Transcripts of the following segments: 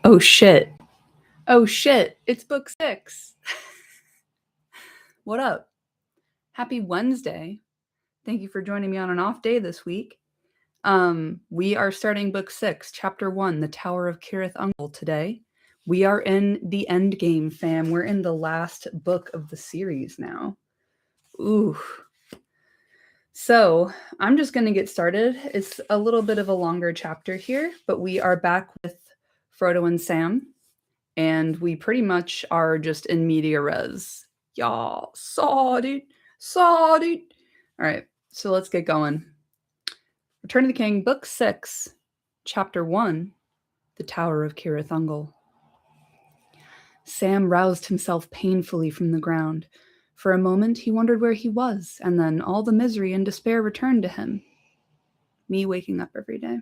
Oh shit. Oh shit. It's book 6. What up? Happy Wednesday. Thank you for joining me on an off day this week. We are starting book 6, chapter 1, The Tower of Cirith Ungol today. We are in the end game, fam. We're in the last book of the series now. Ooh. So, I'm just going to get started. It's a little bit of a longer chapter here, but we are back with Frodo and Sam. And we pretty much are just in media res. Y'all, sawed it. All right, so let's get going. Return of the King, Book 6, Chapter 1, The Tower of Cirith Ungol. Sam roused himself painfully from the ground. For a moment he wondered where he was, and then all the misery and despair returned to him. Me waking up every day.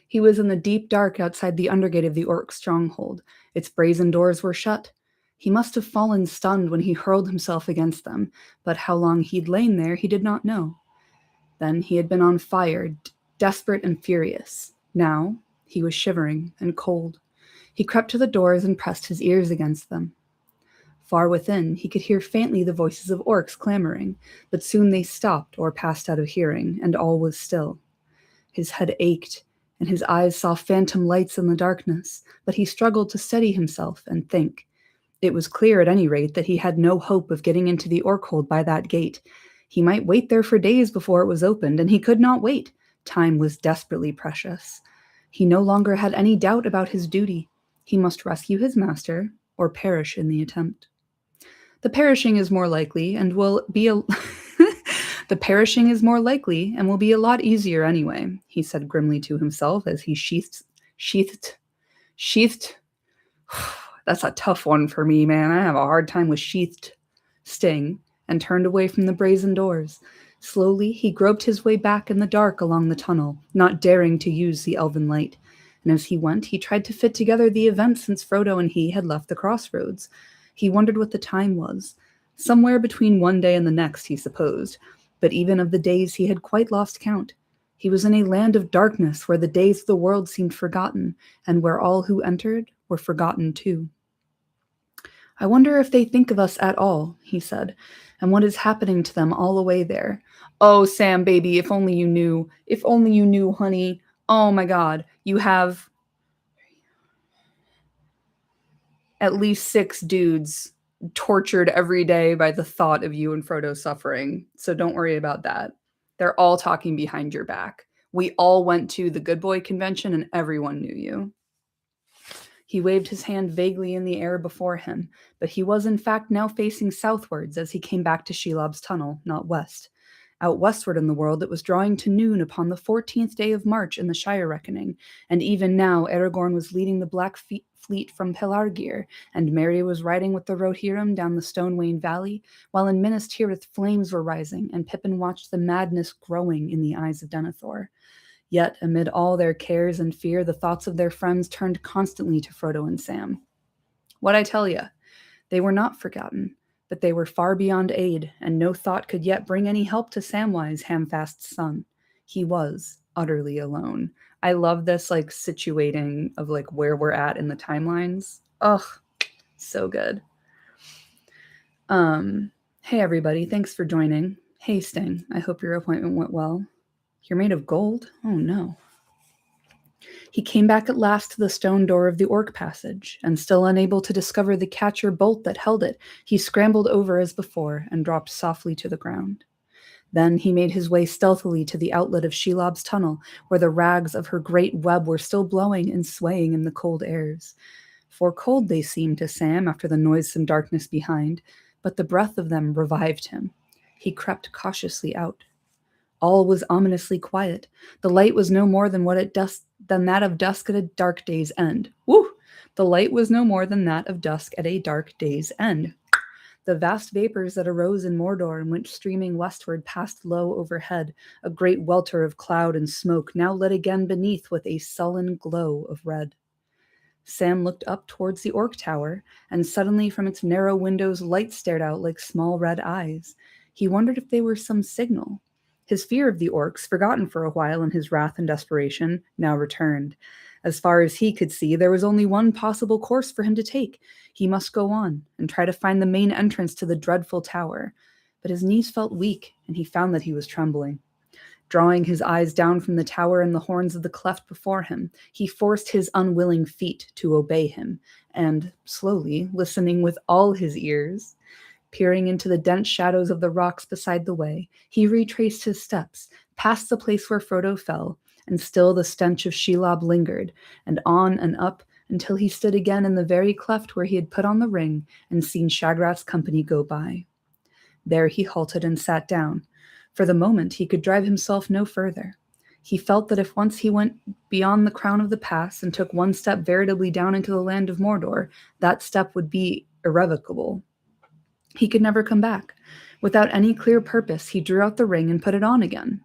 He was in the deep dark outside the undergate of the orc stronghold. Its brazen doors were shut. He must have fallen stunned when he hurled himself against them, but how long he'd lain there he did not know. Then he had been on fire, desperate and furious. Now he was shivering and cold. He crept to the doors and pressed his ears against them. Far within, he could hear faintly the voices of orcs clamoring, but soon they stopped or passed out of hearing, and all was still. His head ached, and his eyes saw phantom lights in the darkness, but he struggled to steady himself and think. It was clear, at any rate, that he had no hope of getting into the orc-hold by that gate. He might wait there for days before it was opened, and he could not wait. Time was desperately precious. He no longer had any doubt about his duty. He must rescue his master, or perish in the attempt. The perishing is more likely, and will be a... The perishing is more likely and will be a lot easier anyway, he said grimly to himself as he sheathed. That's a tough one for me, man. I have a hard time with sheathed sting, and turned away from the brazen doors. Slowly, he groped his way back in the dark along the tunnel, not daring to use the elven light. And as he went, he tried to fit together the events since Frodo and he had left the crossroads. He wondered what the time was. Somewhere between one day and the next, he supposed. But even of the days he had quite lost count. He was in a land of darkness where the days of the world seemed forgotten, and where all who entered were forgotten too. I wonder if they think of us at all, he said, and what is happening to them all the way there. Oh, Sam, baby, if only you knew. If only you knew, honey. Oh, my God. You have at least 6 dudes tortured every day by the thought of you and Frodo suffering. So don't worry about that. They're all talking behind your back. We all went to the Good Boy convention and everyone knew you. He waved his hand vaguely in the air before him, but he was in fact now facing southwards as he came back to Shelob's tunnel, not west. Out westward in the world it was drawing to noon upon the 14th day of March in the Shire reckoning, and even now Aragorn was leading the Black Fleet from Pelargir, and Merry was riding with the Rohirrim down the Stonewain Valley, while in Minas Tirith flames were rising, and Pippin watched the madness growing in the eyes of Denethor. Yet, amid all their cares and fear, the thoughts of their friends turned constantly to Frodo and Sam. What I tell you, they were not forgotten, but they were far beyond aid, and no thought could yet bring any help to Samwise, Hamfast's son. He was utterly alone. I love this, situating of, where we're at in the timelines. Ugh, so good. Hey, everybody. Thanks for joining. Hey, Sting. I hope your appointment went well. You're made of gold? Oh, no. He came back at last to the stone door of the orc passage, and still unable to discover the catch or bolt that held it, he scrambled over as before and dropped softly to the ground. Then he made his way stealthily to the outlet of Shelob's tunnel, where the rags of her great web were still blowing and swaying in the cold airs. For cold they seemed to Sam after the noisome darkness behind, but the breath of them revived him. He crept cautiously out. All was ominously quiet. The light was no more than that of dusk at a dark day's end. Woo! The light was no more than that of dusk at a dark day's end. The vast vapors that arose in Mordor and went streaming westward passed low overhead, a great welter of cloud and smoke, now lit again beneath with a sullen glow of red. Sam looked up towards the orc tower, and suddenly from its narrow windows light stared out like small red eyes. He wondered if they were some signal. His fear of the orcs, forgotten for a while in his wrath and desperation, now returned. As far as he could see, there was only one possible course for him to take. He must go on and try to find the main entrance to the dreadful tower. But his knees felt weak, and he found that he was trembling. Drawing his eyes down from the tower and the horns of the cleft before him, he forced his unwilling feet to obey him, and, slowly, listening with all his ears, peering into the dense shadows of the rocks beside the way, he retraced his steps, past the place where Frodo fell, and still the stench of Shelob lingered, and on and up until he stood again in the very cleft where he had put on the ring and seen Shagrat's company go by. There he halted and sat down. For the moment, he could drive himself no further. He felt that if once he went beyond the crown of the pass and took one step veritably down into the land of Mordor, that step would be irrevocable. He could never come back. Without any clear purpose, he drew out the ring and put it on again.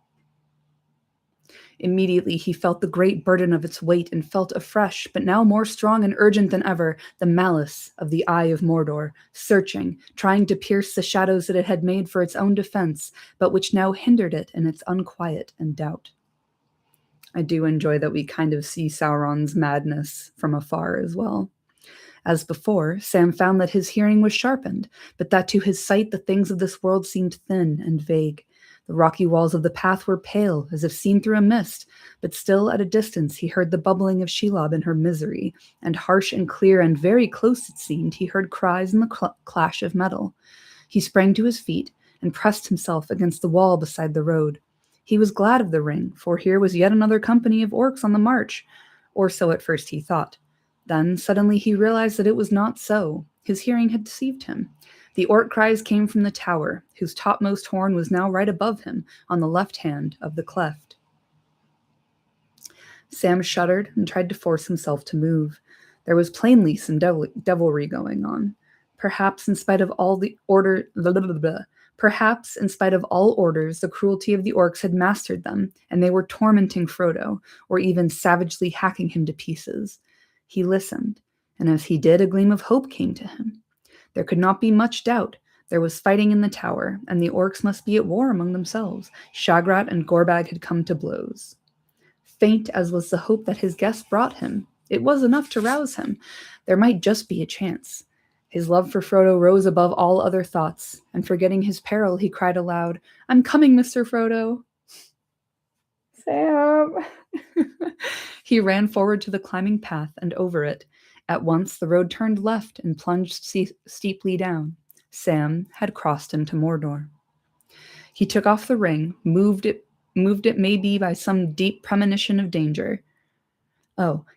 Immediately he felt the great burden of its weight and felt afresh, but now more strong and urgent than ever, the malice of the Eye of Mordor, searching, trying to pierce the shadows that it had made for its own defense, but which now hindered it in its unquiet and doubt. I do enjoy that we kind of see Sauron's madness from afar as well. As before, Sam found that his hearing was sharpened, but that to his sight the things of this world seemed thin and vague. The rocky walls of the path were pale, as if seen through a mist, but still at a distance he heard the bubbling of Shelob in her misery, and harsh and clear and very close it seemed he heard cries and the clash of metal. He sprang to his feet and pressed himself against the wall beside the road. He was glad of the ring, for here was yet another company of orcs on the march, or so at first he thought. Then suddenly he realized that it was not so. His hearing had deceived him. The orc cries came from the tower, whose topmost horn was now right above him, on the left hand of the cleft. Sam shuddered and tried to force himself to move. There was plainly some devilry going on. Perhaps in spite of all orders, the cruelty of the orcs had mastered them, and they were tormenting Frodo, or even savagely hacking him to pieces. He listened, and as he did, a gleam of hope came to him. There could not be much doubt. There was fighting in the tower, and the orcs must be at war among themselves. Shagrat and Gorbag had come to blows. Faint as was the hope that his guest brought him, it was enough to rouse him. There might just be a chance. His love for Frodo rose above all other thoughts, and forgetting his peril, he cried aloud, "I'm coming, Mr. Frodo." Sam! He ran forward to the climbing path and over it. At once the road turned left and plunged steeply down. Sam had crossed into Mordor. He took off the ring, moved it maybe by some deep premonition of danger.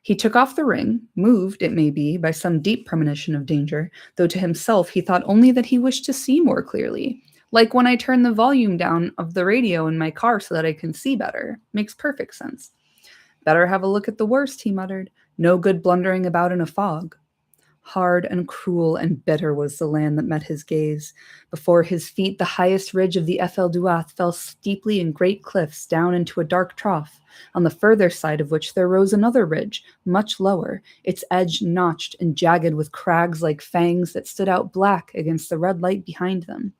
He took off the ring, moved, it may be, by some deep premonition of danger, though to himself he thought only that he wished to see more clearly. Like when I turn the volume down of the radio in my car so that I can see better. Makes perfect sense. Better have a look at the worst, he muttered. No good blundering about in a fog. Hard and cruel and bitter was the land that met his gaze. Before his feet, the highest ridge of the Ethel Duath fell steeply in great cliffs down into a dark trough, on the further side of which there rose another ridge, much lower, its edge notched and jagged with crags like fangs that stood out black against the red light behind them.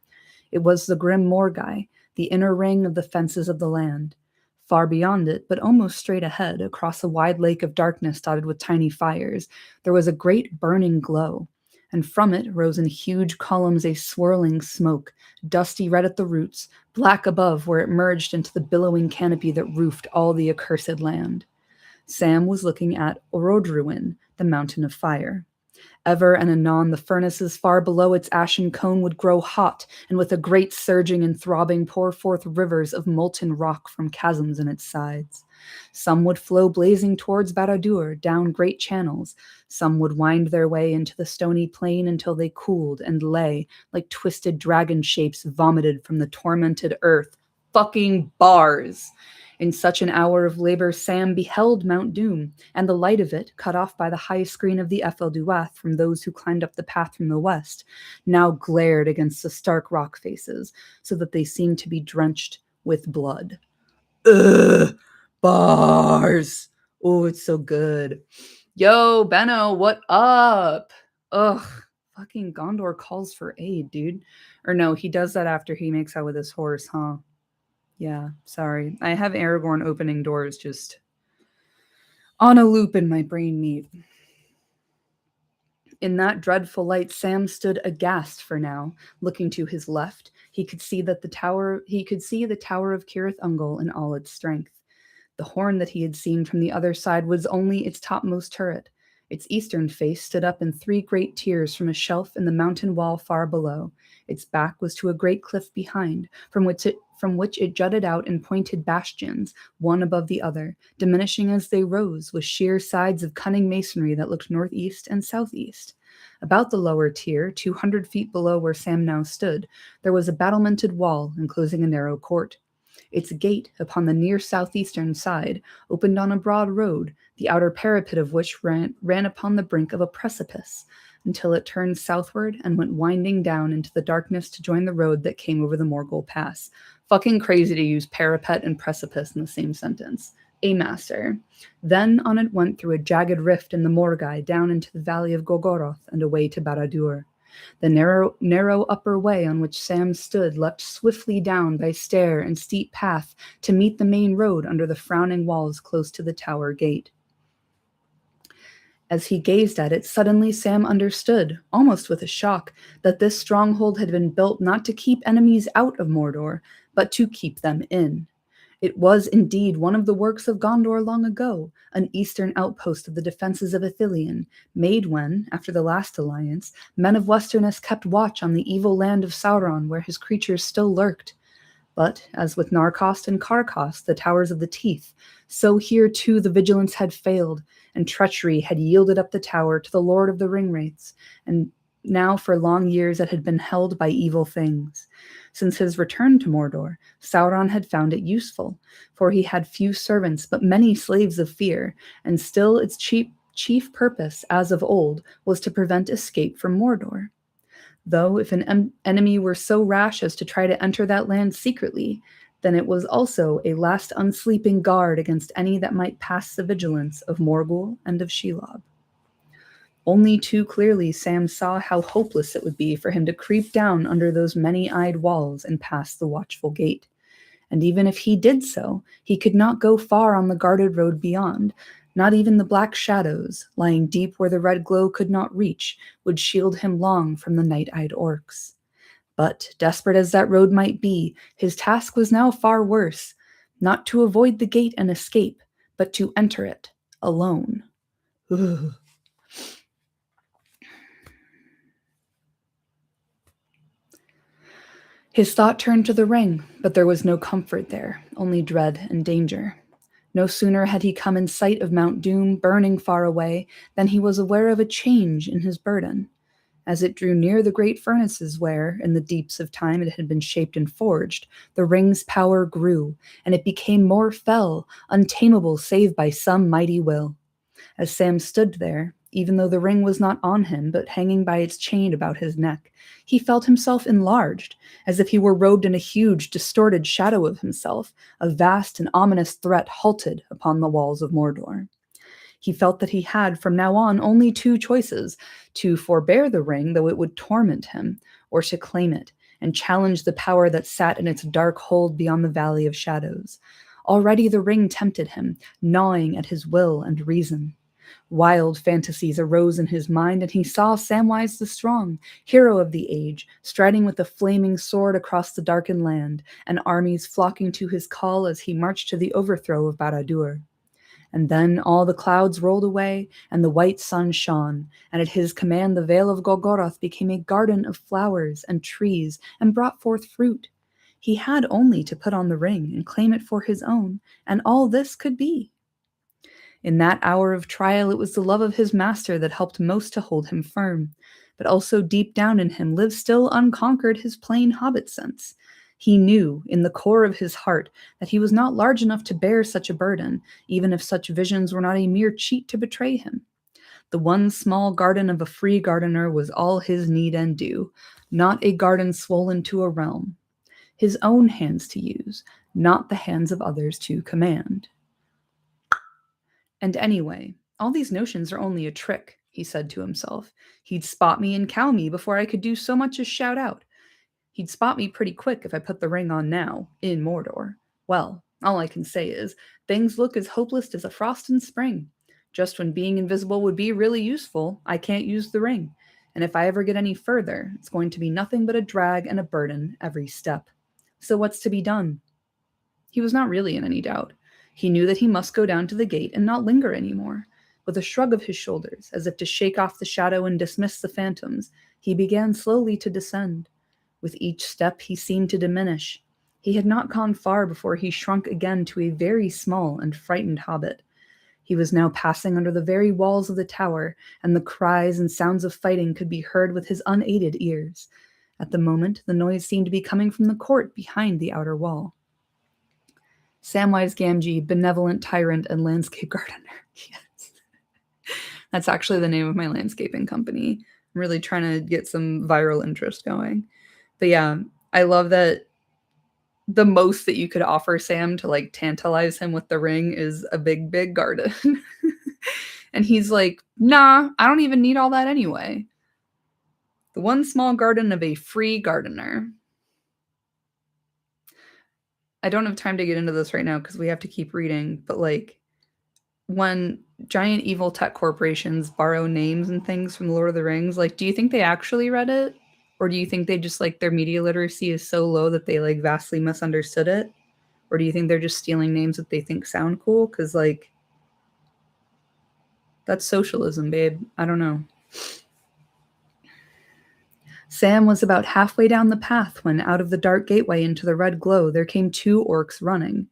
It was the grim Morgai, the inner ring of the fences of the land. Far beyond it, but almost straight ahead, across a wide lake of darkness dotted with tiny fires, there was a great burning glow, and from it rose in huge columns a swirling smoke, dusty red at the roots, black above where it merged into the billowing canopy that roofed all the accursed land. Sam was looking at Orodruin, the mountain of fire. Ever and anon the furnaces far below its ashen cone would grow hot, and with a great surging and throbbing pour forth rivers of molten rock from chasms in its sides. Some would flow blazing towards Barad-dûr down great channels. Some would wind their way into the stony plain until they cooled and lay like twisted dragon shapes vomited from the tormented earth. Fucking bars! In such an hour of labor, Sam beheld Mount Doom, and the light of it, cut off by the high screen of the Ethel Duath from those who climbed up the path from the west, now glared against the stark rock faces, so that they seemed to be drenched with blood. Ugh! Bars! Oh, it's so good. Yo, Benno, what up? Ugh. Fucking Gondor calls for aid, dude. Or no, he does that after he makes out with his horse, huh? Yeah, sorry. I have Aragorn opening doors just on a loop in my brain meat. In that dreadful light, Sam stood aghast for now, looking to his left. He could see the tower of Cirith Ungol in all its strength. The horn that he had seen from the other side was only its topmost turret. Its eastern face stood up in three great tiers from a shelf in the mountain wall far below. Its back was to a great cliff behind, from which it jutted out in pointed bastions, one above the other, diminishing as they rose, with sheer sides of cunning masonry that looked northeast and southeast. About the lower tier, 200 feet below where Sam now stood, there was a battlemented wall enclosing a narrow court. Its gate, upon the near southeastern side, opened on a broad road, the outer parapet of which ran upon the brink of a precipice, until it turned southward and went winding down into the darkness to join the road that came over the Morgul Pass. Fucking crazy to use parapet and precipice in the same sentence. A master. Then on it went through a jagged rift in the Morgai down into the valley of Golgoroth and away to Barad-dûr. The narrow upper way on which Sam stood leapt swiftly down by stair and steep path to meet the main road under the frowning walls close to the tower gate. As he gazed at it, suddenly Sam understood, almost with a shock, that this stronghold had been built not to keep enemies out of Mordor, but to keep them in. It was indeed one of the works of Gondor long ago, an eastern outpost of the defenses of Ithilien, made when, after the last alliance, men of Westerness kept watch on the evil land of Sauron where his creatures still lurked. But, as with Narcost and Carcost, the Towers of the Teeth, so here too the vigilance had failed, and treachery had yielded up the tower to the Lord of the Ringwraiths, and now for long years it had been held by evil things. Since his return to Mordor, Sauron had found it useful, for he had few servants but many slaves of fear, and still its chief purpose, as of old, was to prevent escape from Mordor. Though if an enemy were so rash as to try to enter that land secretly, then it was also a last unsleeping guard against any that might pass the vigilance of Morgul and of Shelob. Only too clearly Sam saw how hopeless it would be for him to creep down under those many-eyed walls and pass the watchful gate. And even if he did so, he could not go far on the guarded road beyond. Not even the black shadows, lying deep where the red glow could not reach, would shield him long from the night-eyed orcs. But, desperate as that road might be, his task was now far worse. Not to avoid the gate and escape, but to enter it, alone. Ugh. His thought turned to the ring, but there was no comfort there, only dread and danger. No sooner had he come in sight of Mount Doom, burning far away, than he was aware of a change in his burden. As it drew near the great furnaces where, in the deeps of time, it had been shaped and forged, the ring's power grew, and it became more fell, untamable save by some mighty will. As Sam stood there, even though the ring was not on him, but hanging by its chain about his neck, he felt himself enlarged, as if he were robed in a huge, distorted shadow of himself, a vast and ominous threat halted upon the walls of Mordor. He felt that he had, from now on, only two choices: to forbear the ring, though it would torment him, or to claim it, and challenge the power that sat in its dark hold beyond the Valley of Shadows. Already the ring tempted him, gnawing at his will and reason. Wild fantasies arose in his mind, and he saw Samwise the Strong, hero of the age, striding with a flaming sword across the darkened land, and armies flocking to his call as he marched to the overthrow of Barad-dûr. And then all the clouds rolled away, and the white sun shone, and at his command the Vale of Golgoroth became a garden of flowers and trees, and brought forth fruit. He had only to put on the ring and claim it for his own, and all this could be. In that hour of trial, it was the love of his master that helped most to hold him firm. But also deep down in him lived still unconquered his plain hobbit sense. He knew, in the core of his heart, that he was not large enough to bear such a burden, even if such visions were not a mere cheat to betray him. The one small garden of a free gardener was all his need and due, not a garden swollen to a realm. His own hands to use, not the hands of others to command. And anyway, all these notions are only a trick, he said to himself. He'd spot me and cow me before I could do so much as shout out. He'd spot me pretty quick if I put the ring on now, in Mordor. Well, all I can say is, things look as hopeless as a frost in spring. Just when being invisible would be really useful, I can't use the ring. And if I ever get any further, it's going to be nothing but a drag and a burden every step. So what's to be done? He was not really in any doubt. He knew that he must go down to the gate and not linger any more. With a shrug of his shoulders, as if to shake off the shadow and dismiss the phantoms, he began slowly to descend. With each step, he seemed to diminish. He had not gone far before he shrunk again to a very small and frightened hobbit. He was now passing under the very walls of the tower, and the cries and sounds of fighting could be heard with his unaided ears. At the moment, the noise seemed to be coming from the court behind the outer wall. Samwise Gamgee, benevolent tyrant and landscape gardener. Yes. That's actually the name of my landscaping company. I'm really trying to get some viral interest going. But yeah, I love that the most that you could offer Sam to like tantalize him with the ring is a big, big garden. And he's like, nah, I don't even need all that anyway. The one small garden of a free gardener. I don't have time to get into this right now because we have to keep reading, but like when giant evil tech corporations borrow names and things from the Lord of the Rings, like, do you think they actually read it? Or do you think they just like their media literacy is so low that they like vastly misunderstood it? Or do you think they're just stealing names that they think sound cool? Because like, that's socialism, babe. I don't know. Sam was about halfway down the path when, out of the dark gateway into the red glow, there came two orcs running.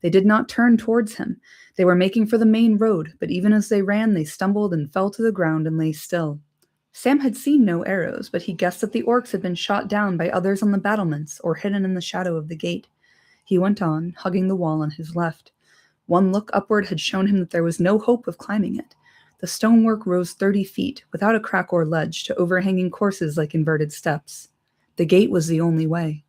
They did not turn towards him. They were making for the main road, but even as they ran, they stumbled and fell to the ground and lay still. Sam had seen no arrows, but he guessed that the orcs had been shot down by others on the battlements or hidden in the shadow of the gate. He went on, hugging the wall on his left. One look upward had shown him that there was no hope of climbing it. The stonework rose 30 feet, without a crack or ledge, to overhanging courses like inverted steps. The gate was the only way.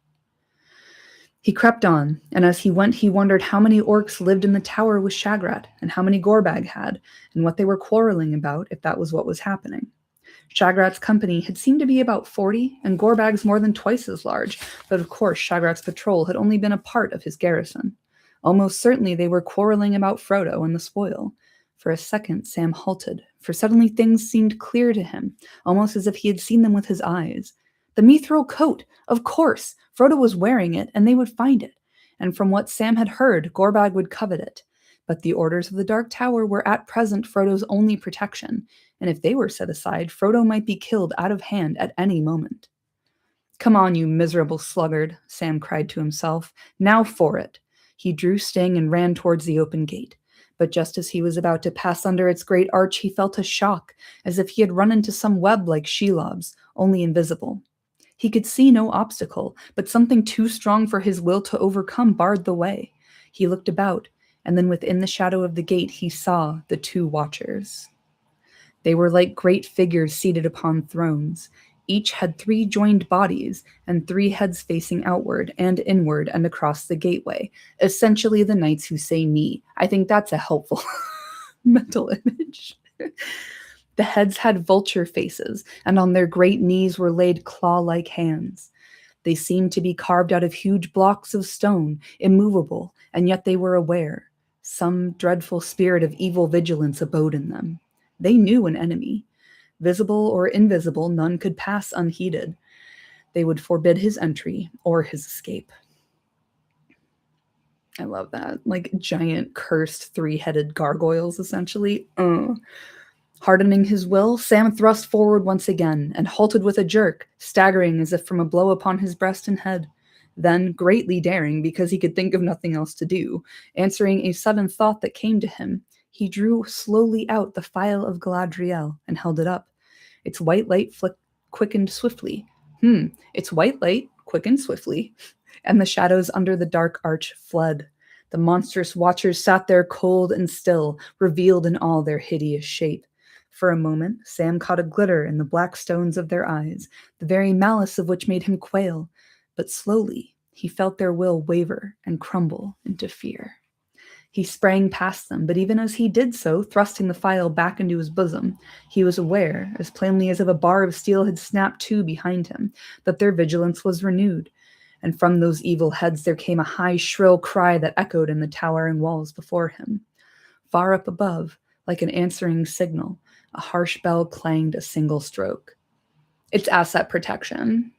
He crept on, and as he went he wondered how many orcs lived in the tower with Shagrat, and how many Gorbag had, and what they were quarreling about if that was what was happening. Shagrat's company had seemed to be about 40, and Gorbag's more than twice as large, but of course Shagrat's patrol had only been a part of his garrison. Almost certainly they were quarreling about Frodo and the spoil. For a second, Sam halted, for suddenly things seemed clear to him, almost as if he had seen them with his eyes. The mithril coat! Of course! Frodo was wearing it, and they would find it. And from what Sam had heard, Gorbag would covet it. But the orders of the Dark Tower were at present Frodo's only protection, and if they were set aside, Frodo might be killed out of hand at any moment. "Come on, you miserable sluggard," Sam cried to himself. "Now for it." He drew Sting and ran towards the open gate. But just as he was about to pass under its great arch, he felt a shock, as if he had run into some web like Shelob's, only invisible. He could see no obstacle, but something too strong for his will to overcome barred the way. He looked about, and then within the shadow of the gate he saw the two watchers. They were like great figures seated upon thrones. Each had 3 joined bodies, and 3 heads facing outward and inward and across the gateway, essentially the knights who say knee. I think that's a helpful mental image. The heads had vulture faces, and on their great knees were laid claw-like hands. They seemed to be carved out of huge blocks of stone, immovable, and yet they were aware. Some dreadful spirit of evil vigilance abode in them. They knew an enemy. Visible or invisible, none could pass unheeded. They would forbid his entry or his escape. I love that. Like giant cursed 3-headed gargoyles, essentially. Hardening his will, Sam thrust forward once again and halted with a jerk, staggering as if from a blow upon his breast and head. Then, greatly daring because he could think of nothing else to do, answering a sudden thought that came to him, he drew slowly out the phial of Galadriel and held it up. Its white light quickened swiftly. Its white light quickened swiftly, and the shadows under the dark arch fled. The monstrous watchers sat there cold and still, revealed in all their hideous shape. For a moment, Sam caught a glitter in the black stones of their eyes, the very malice of which made him quail. But slowly, he felt their will waver and crumble into fear. He sprang past them, but even as he did so, thrusting the phial back into his bosom, he was aware, as plainly as if a bar of steel had snapped to behind him, that their vigilance was renewed. and from those evil heads there came a high, shrill cry that echoed in the towering walls before him. Far up above, like an answering signal, a harsh bell clanged a single stroke. It's asset protection.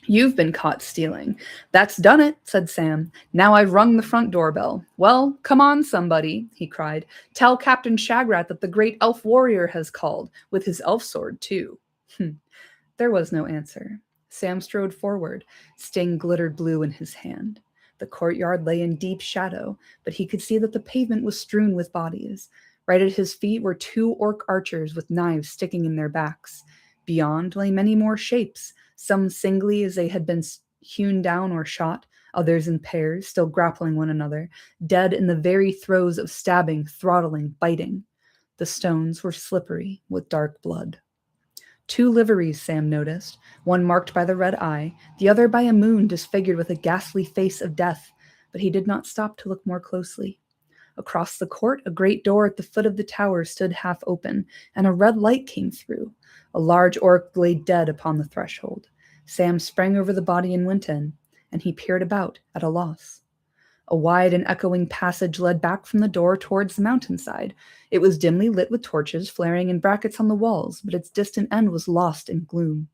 You've been caught stealing. That's done it, said Sam. Now I've rung the front doorbell. Well, come on, somebody, he cried. Tell Captain Shagrat that the great elf warrior has called, with his elf sword, too. There was no answer. Sam strode forward. Sting glittered blue in his hand. The courtyard lay in deep shadow, but he could see that the pavement was strewn with bodies. Right at his feet were 2 orc archers with knives sticking in their backs. Beyond lay many more shapes, some singly as they had been hewn down or shot, others in pairs, still grappling one another, dead in the very throes of stabbing, throttling, biting. The stones were slippery with dark blood. 2 liveries, Sam noticed, one marked by the red eye, the other by a moon disfigured with a ghastly face of death, but he did not stop to look more closely. Across the court, a great door at the foot of the tower stood half open, and a red light came through. A large orc lay dead upon the threshold. Sam sprang over the body and went in, and he peered about, at a loss. A wide and echoing passage led back from the door towards the mountainside. It was dimly lit with torches flaring in brackets on the walls, but its distant end was lost in gloom.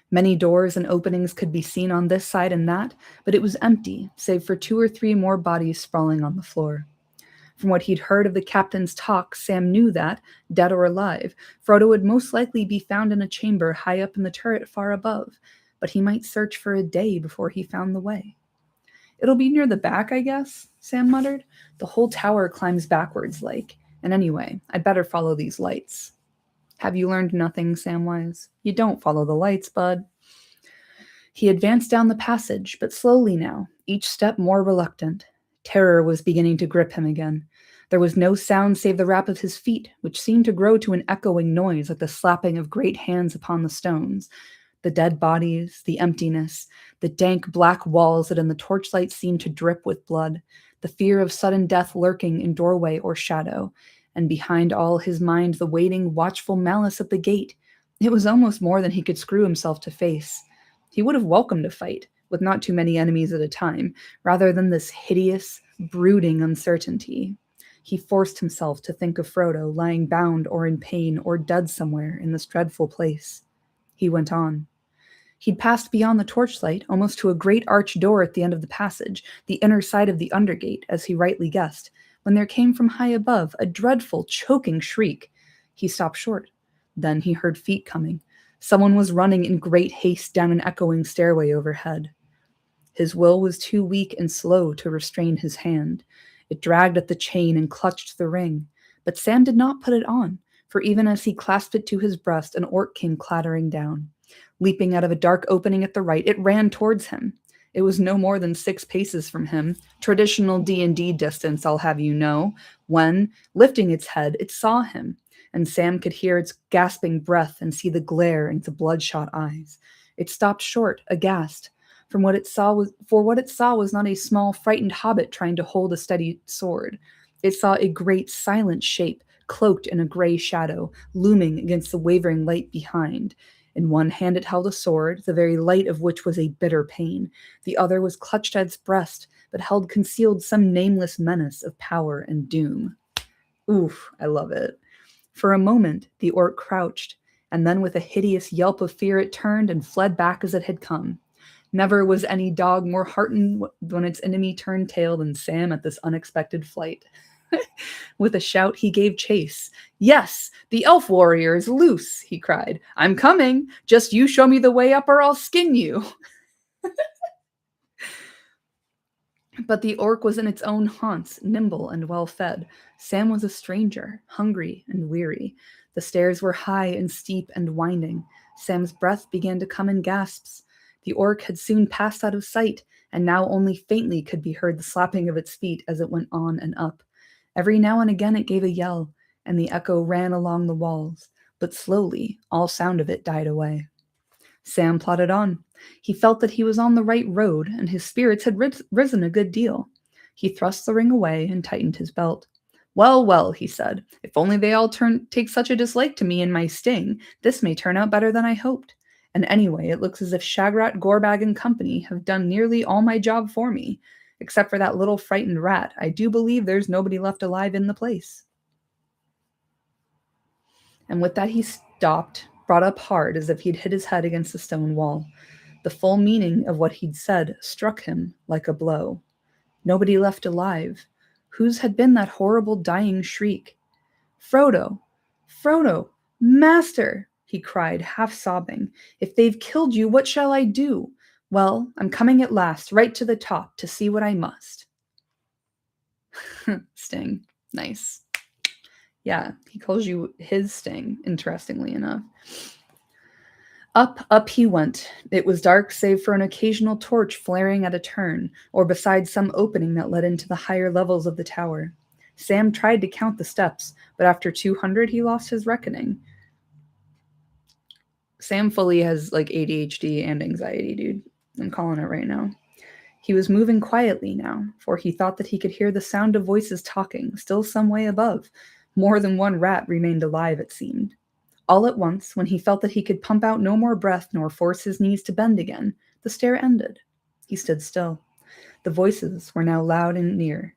Many doors and openings could be seen on this side and that, but it was empty, save for 2 or 3 more bodies sprawling on the floor. From what he'd heard of the captain's talk, Sam knew that, dead or alive, Frodo would most likely be found in a chamber high up in the turret far above, but he might search for a day before he found the way. It'll be near the back, I guess, Sam muttered. The whole tower climbs backwards like, and anyway, I'd better follow these lights. Have you learned nothing, Samwise? You don't follow the lights, bud. He advanced down the passage, but slowly now, each step more reluctant. Terror was beginning to grip him again. There was no sound save the rap of his feet, which seemed to grow to an echoing noise like the slapping of great hands upon the stones. The dead bodies, the emptiness, the dank black walls that in the torchlight seemed to drip with blood, the fear of sudden death lurking in doorway or shadow, and behind all his mind the waiting, watchful malice at the gate. It was almost more than he could screw himself to face. He would have welcomed a fight, with not too many enemies at a time, rather than this hideous, brooding uncertainty. He forced himself to think of Frodo lying bound or in pain or dead somewhere in this dreadful place. He went on. He'd passed beyond the torchlight, almost to a great arched door at the end of the passage, the inner side of the undergate, as he rightly guessed, when there came from high above a dreadful, choking shriek. He stopped short. Then he heard feet coming. Someone was running in great haste down an echoing stairway overhead. His will was too weak and slow to restrain his hand. It dragged at the chain and clutched the ring, but Sam did not put it on, for even as he clasped it to his breast, an orc came clattering down. Leaping out of a dark opening at the right, it ran towards him. It was no more than 6 paces from him, traditional D&D distance, I'll have you know, when, lifting its head, it saw him, and Sam could hear its gasping breath and see the glare in its bloodshot eyes. It stopped short, aghast. For what it saw was not a small, frightened hobbit trying to hold a steady sword. It saw a great, silent shape, cloaked in a gray shadow, looming against the wavering light behind. In one hand it held a sword, the very light of which was a bitter pain. The other was clutched at its breast, but held concealed some nameless menace of power and doom. Oof, I love it. For a moment, the orc crouched, and then with a hideous yelp of fear it turned and fled back as it had come. Never was any dog more heartened when its enemy turned tail than Sam at this unexpected flight. With a shout, he gave chase. "Yes, the elf warrior is loose," he cried. "I'm coming. Just you show me the way up or I'll skin you." But the orc was in its own haunts, nimble and well-fed. Sam was a stranger, hungry and weary. The stairs were high and steep and winding. Sam's breath began to come in gasps. The orc had soon passed out of sight, and now only faintly could be heard the slapping of its feet as it went on and up. Every now and again it gave a yell, and the echo ran along the walls, but slowly all sound of it died away. Sam plodded on. He felt that he was on the right road, and his spirits had risen a good deal. He thrust the ring away and tightened his belt. "Well, well," he said, "if only they all take such a dislike to me and my sting, this may turn out better than I hoped." And anyway, it looks as if Shagrat, Gorbag, and company have done nearly all my job for me. Except for that little frightened rat, I do believe there's nobody left alive in the place. And with that he stopped, brought up hard as if he'd hit his head against the stone wall. The full meaning of what he'd said struck him like a blow. Nobody left alive. Whose had been that horrible dying shriek? Frodo! Frodo! Master! He cried, half sobbing. If they've killed you, what shall I do? Well, I'm coming at last, right to the top, to see what I must. Sting. Nice. Yeah, he calls you his Sting, interestingly enough. Up, up he went. It was dark save for an occasional torch flaring at a turn, or beside some opening that led into the higher levels of the tower. Sam tried to count the steps, but after 200 he lost his reckoning. Sam fully has like ADHD and anxiety, dude. I'm calling it right now. He was moving quietly now, for he thought that he could hear the sound of voices talking, still some way above. More than one rat remained alive, it seemed. All at once, when he felt that he could pump out no more breath nor force his knees to bend again, the stair ended. He stood still. The voices were now loud and near.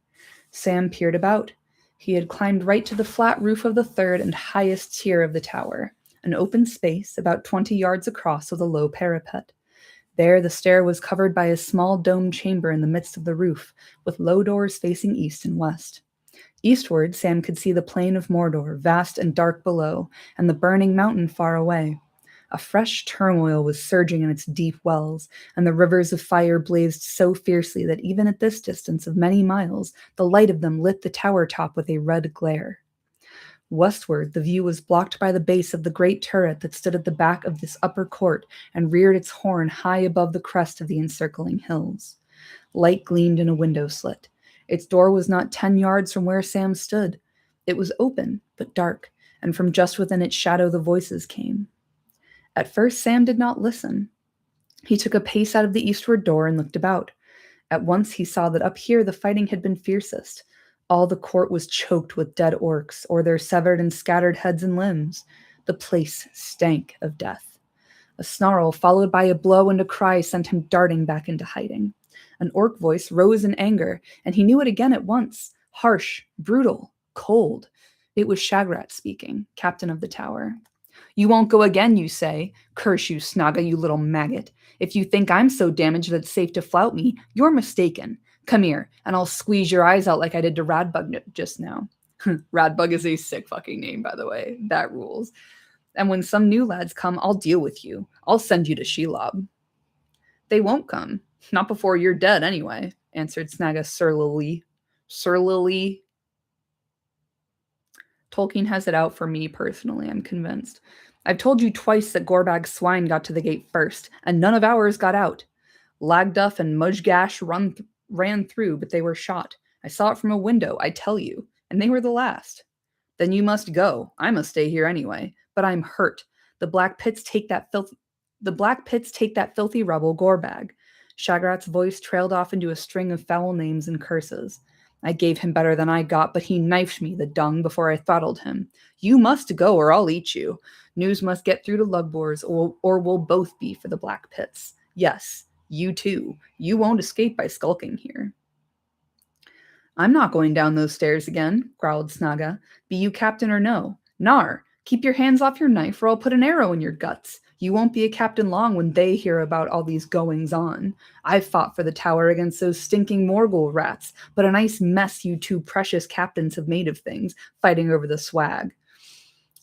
Sam peered about. He had climbed right to the flat roof of the third and highest tier of the tower, an open space about 20 yards across with a low parapet. There the stair was covered by a small domed chamber in the midst of the roof, with low doors facing east and west. Eastward, Sam could see the plain of Mordor, vast and dark below, and the burning mountain far away. A fresh turmoil was surging in its deep wells, and the rivers of fire blazed so fiercely that even at this distance of many miles, the light of them lit the tower top with a red glare. Westward, the view was blocked by the base of the great turret that stood at the back of this upper court and reared its horn high above the crest of the encircling hills. Light gleamed in a window slit. Its door was not 10 yards from where Sam stood. It was open, but dark, and from just within its shadow the voices came. At first, Sam did not listen. He took a pace out of the eastward door and looked about. At once he saw that up here the fighting had been fiercest. All the court was choked with dead orcs, or their severed and scattered heads and limbs. The place stank of death. A snarl, followed by a blow and a cry, sent him darting back into hiding. An orc voice rose in anger, and he knew it again at once. Harsh, brutal, cold. It was Shagrat speaking, captain of the tower. You won't go again, you say? Curse you, Snaga, you little maggot. If you think I'm so damaged that it's safe to flout me, you're mistaken. Come here, and I'll squeeze your eyes out like I did to Radbug just now. Radbug is a sick fucking name, by the way. That rules. And when some new lads come, I'll deal with you. I'll send you to Shelob. They won't come. Not before you're dead, anyway, answered Snaga surlily. Surlily. Tolkien has it out for me personally, I'm convinced. I've told you twice that Gorbag's swine got to the gate first, and none of ours got out. Lagduff and Mudgash ran through, but they were shot. I saw it from a window, I tell you, and they were the last. Then you must go. I must stay here anyway, but I'm hurt. The Black Pits take that filthy rebel Gorbag. Shagrat's voice trailed off into a string of foul names and curses. I gave him better than I got, but he knifed me, the dung, before I throttled him. You must go, or I'll eat you. News must get through to Lugbors, or we'll both be for the Black Pits. Yes, you too. You won't escape by skulking here. I'm not going down those stairs again, growled Snaga. Be you captain or no. Nar, keep your hands off your knife, or I'll put an arrow in your guts. You won't be a captain long when they hear about all these goings-on. I've fought for the tower against those stinking Morgul rats, but a nice mess you two precious captains have made of things, fighting over the swag.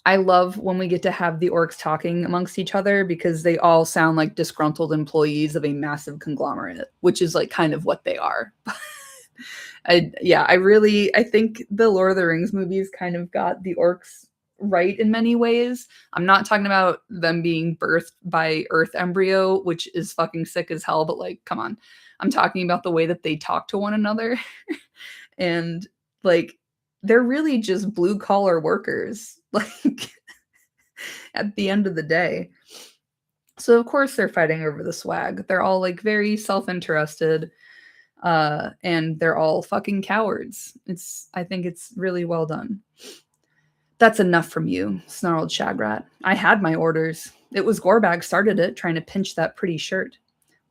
I love when we get to have the orcs talking amongst each other because they all sound like disgruntled employees of a massive conglomerate, which is like kind of what they are. I think the Lord of the Rings movies kind of got the orcs right in many ways. I'm not talking about them being birthed by Earth embryo, which is fucking sick as hell, but like, come on. I'm talking about the way that they talk to one another. And like, they're really just blue collar workers, like at the end of the day. So of course they're fighting over the swag. They're all like very self-interested, and they're all fucking cowards. I think it's really well done. That's enough from you, snarled Shagrat. I had my orders. It was Gorbag started it, trying to pinch that pretty shirt.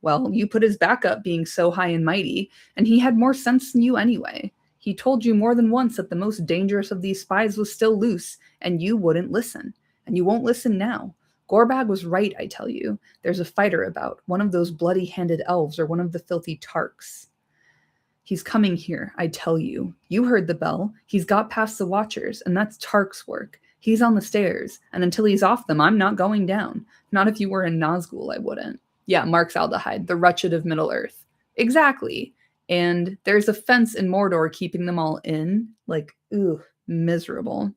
Well, you put his back up being so high and mighty, and he had more sense than you anyway. He told you more than once that the most dangerous of these spies was still loose, and you wouldn't listen. And you won't listen now. Gorbag was right, I tell you. There's a fighter about, one of those bloody-handed elves or one of the filthy Tarks. He's coming here, I tell you. You heard the bell. He's got past the watchers, and that's Tark's work. He's on the stairs, and until he's off them, I'm not going down. Not if you were in Nazgul, I wouldn't. Yeah, Mark's Aldehyde, the wretched of Middle-earth. Exactly. And there's a fence in Mordor keeping them all in. Like, ugh, miserable.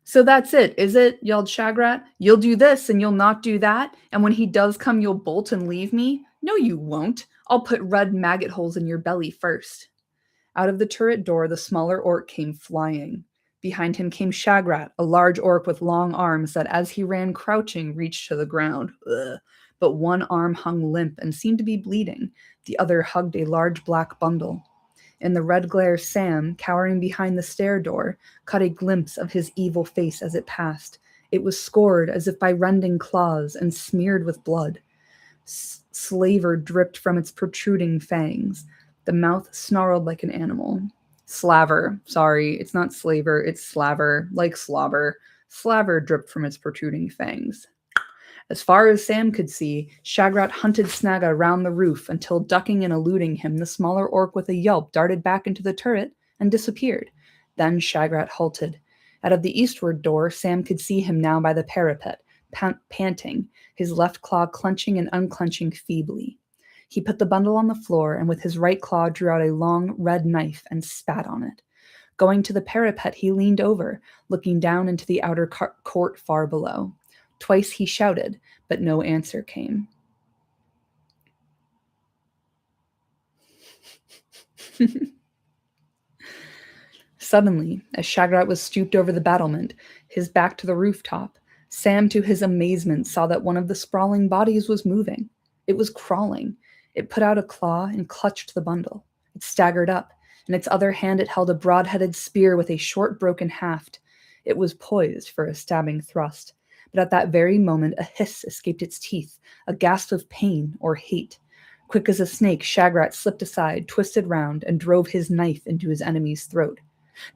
So that's it, is it? Yelled Shagrat. You'll do this and you'll not do that? And when he does come, you'll bolt and leave me? No, you won't. I'll put red maggot holes in your belly first. Out of the turret door, the smaller orc came flying. Behind him came Shagrat, a large orc with long arms that, as he ran crouching, reached to the ground. Ugh. But one arm hung limp and seemed to be bleeding. The other hugged a large black bundle. In the red glare, Sam, cowering behind the stair door, caught a glimpse of his evil face as it passed. It was scored as if by rending claws and smeared with blood. Slaver dripped from its protruding fangs. The mouth snarled like an animal. Slaver. Sorry, it's not slaver, it's slaver, like slobber. Slaver dripped from its protruding fangs. As far as Sam could see, Shagrat hunted Snagga round the roof until, ducking and eluding him, the smaller orc with a yelp darted back into the turret and disappeared. Then Shagrat halted. Out of the eastward door, Sam could see him now by the parapet, panting, his left claw clenching and unclenching feebly. He put the bundle on the floor and with his right claw drew out a long red knife and spat on it. Going to the parapet, he leaned over, looking down into the outer court far below. Twice he shouted, but no answer came. Suddenly, as Shagrat was stooped over the battlement, his back to the rooftop, Sam, to his amazement, saw that one of the sprawling bodies was moving. It was crawling. It put out a claw and clutched the bundle. It staggered up. In its other hand it held a broad-headed spear with a short broken haft. It was poised for a stabbing thrust. But at that very moment a hiss escaped its teeth, a gasp of pain or hate. Quick as a snake, Shagrat slipped aside, twisted round, and drove his knife into his enemy's throat.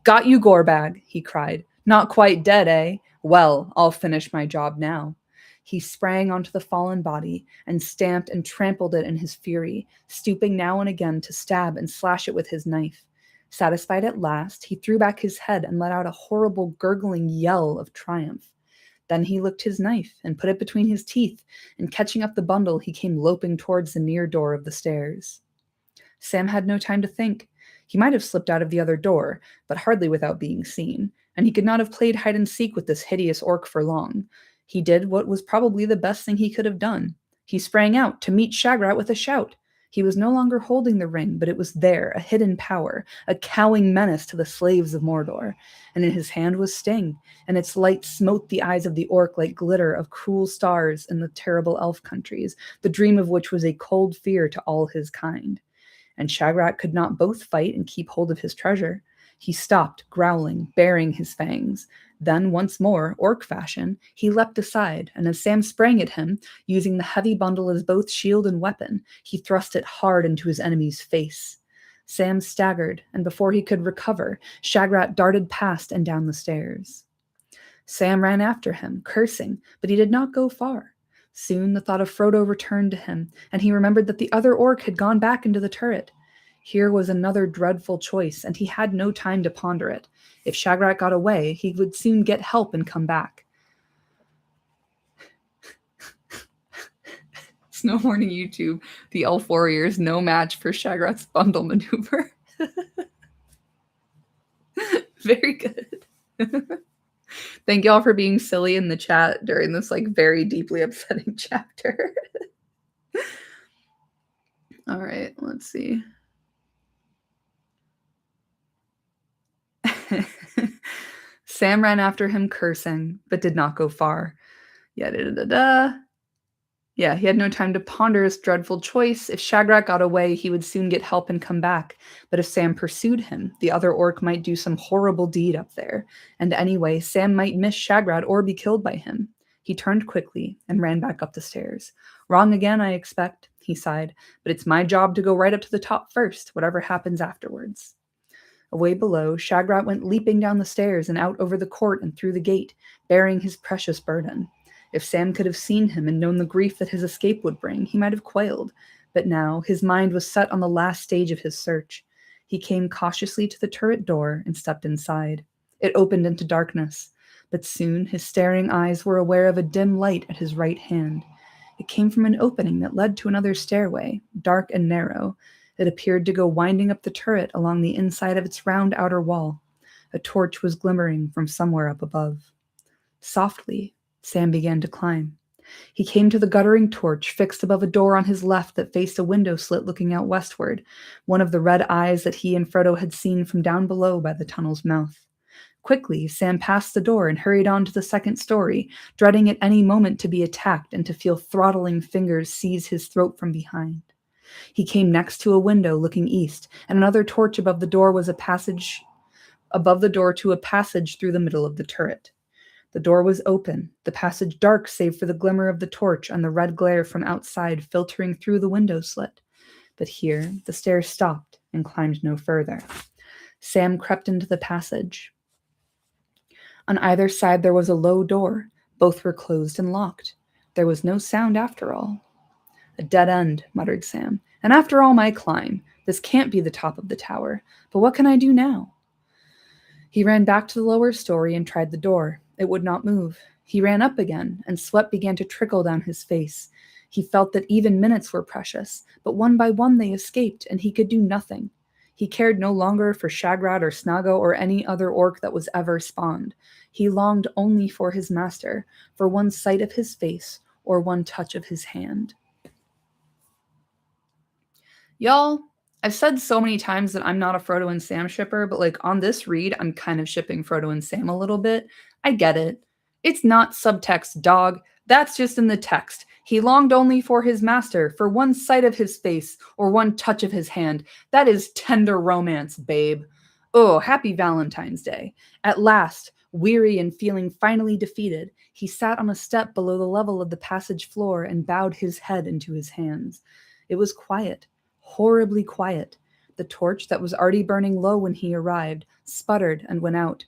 "Got you, Gorbag," he cried. "Not quite dead, eh? Well, I'll finish my job now." He sprang onto the fallen body and stamped and trampled it in his fury, stooping now and again to stab and slash it with his knife. Satisfied at last, he threw back his head and let out a horrible gurgling yell of triumph. Then he licked his knife and put it between his teeth, and catching up the bundle, he came loping towards the near door of the stairs. Sam had no time to think. He might have slipped out of the other door, but hardly without being seen, and he could not have played hide-and-seek with this hideous orc for long. He did what was probably the best thing he could have done. He sprang out to meet Shagrat with a shout. He was no longer holding the ring, but it was there, a hidden power, a cowing menace to the slaves of Mordor. And in his hand was Sting, and its light smote the eyes of the orc like glitter of cruel stars in the terrible elf countries, the dream of which was a cold fear to all his kind. And Shagrat could not both fight and keep hold of his treasure. He stopped, growling, baring his fangs. Then, once more, orc fashion, he leapt aside, and as Sam sprang at him, using the heavy bundle as both shield and weapon, he thrust it hard into his enemy's face. Sam staggered, and before he could recover, Shagrat darted past and down the stairs. Sam ran after him, cursing, but he did not go far. Soon the thought of Frodo returned to him, and he remembered that the other orc had gone back into the turret. Here was another dreadful choice, and he had no time to ponder it. If Shagrat got away, he would soon get help and come back. Snow Morning YouTube, the elf warrior is no match for Shagrat's bundle maneuver. Very good. Thank y'all for being silly in the chat during this very deeply upsetting chapter. All right, let's see. Sam ran after him cursing, but did not go far. Yeah, he had no time to ponder his dreadful choice. If Shagrat got away, he would soon get help and come back. But if Sam pursued him, the other orc might do some horrible deed up there. And anyway, Sam might miss Shagrat or be killed by him. He turned quickly and ran back up the stairs. Wrong again, I expect, he sighed, but it's my job to go right up to the top first, whatever happens afterwards. Away below, Shagrat went leaping down the stairs and out over the court and through the gate, bearing his precious burden. If Sam could have seen him and known the grief that his escape would bring, he might have quailed. But now his mind was set on the last stage of his search. He came cautiously to the turret door and stepped inside. It opened into darkness, but soon his staring eyes were aware of a dim light at his right hand. It came from an opening that led to another stairway, dark and narrow. It appeared to go winding up the turret along the inside of its round outer wall. A torch was glimmering from somewhere up above. Softly, Sam began to climb. He came to the guttering torch fixed above a door on his left that faced a window slit looking out westward, one of the red eyes that he and Frodo had seen from down below by the tunnel's mouth. Quickly, Sam passed the door and hurried on to the second story, dreading at any moment to be attacked and to feel throttling fingers seize his throat from behind. He came next to a window looking east, and another torch above the door was a passage to a passage through the middle of the turret. The door was open, the passage dark save for the glimmer of the torch and the red glare from outside filtering through the window slit. But here, the stairs stopped and climbed no further. Sam crept into the passage. On either side there was a low door. Both were closed and locked. There was no sound after all. A dead end, muttered Sam. And after all my climb, this can't be the top of the tower. But what can I do now? He ran back to the lower story and tried the door. It would not move. He ran up again, and sweat began to trickle down his face. He felt that even minutes were precious, but one by one they escaped, and he could do nothing. He cared no longer for Shagrat or Snago or any other orc that was ever spawned. He longed only for his master, for one sight of his face or one touch of his hand. Y'all, I've said so many times that I'm not a Frodo and Sam shipper, but on this read, I'm kind of shipping Frodo and Sam a little bit. I get it. It's not subtext, dog. That's just in the text. He longed only for his master, for one sight of his face or one touch of his hand. That is tender romance, babe. Oh, happy Valentine's Day. At last, weary and feeling finally defeated, he sat on a step below the level of the passage floor and bowed his head into his hands. It was quiet. Horribly quiet. The torch that was already burning low when he arrived sputtered and went out,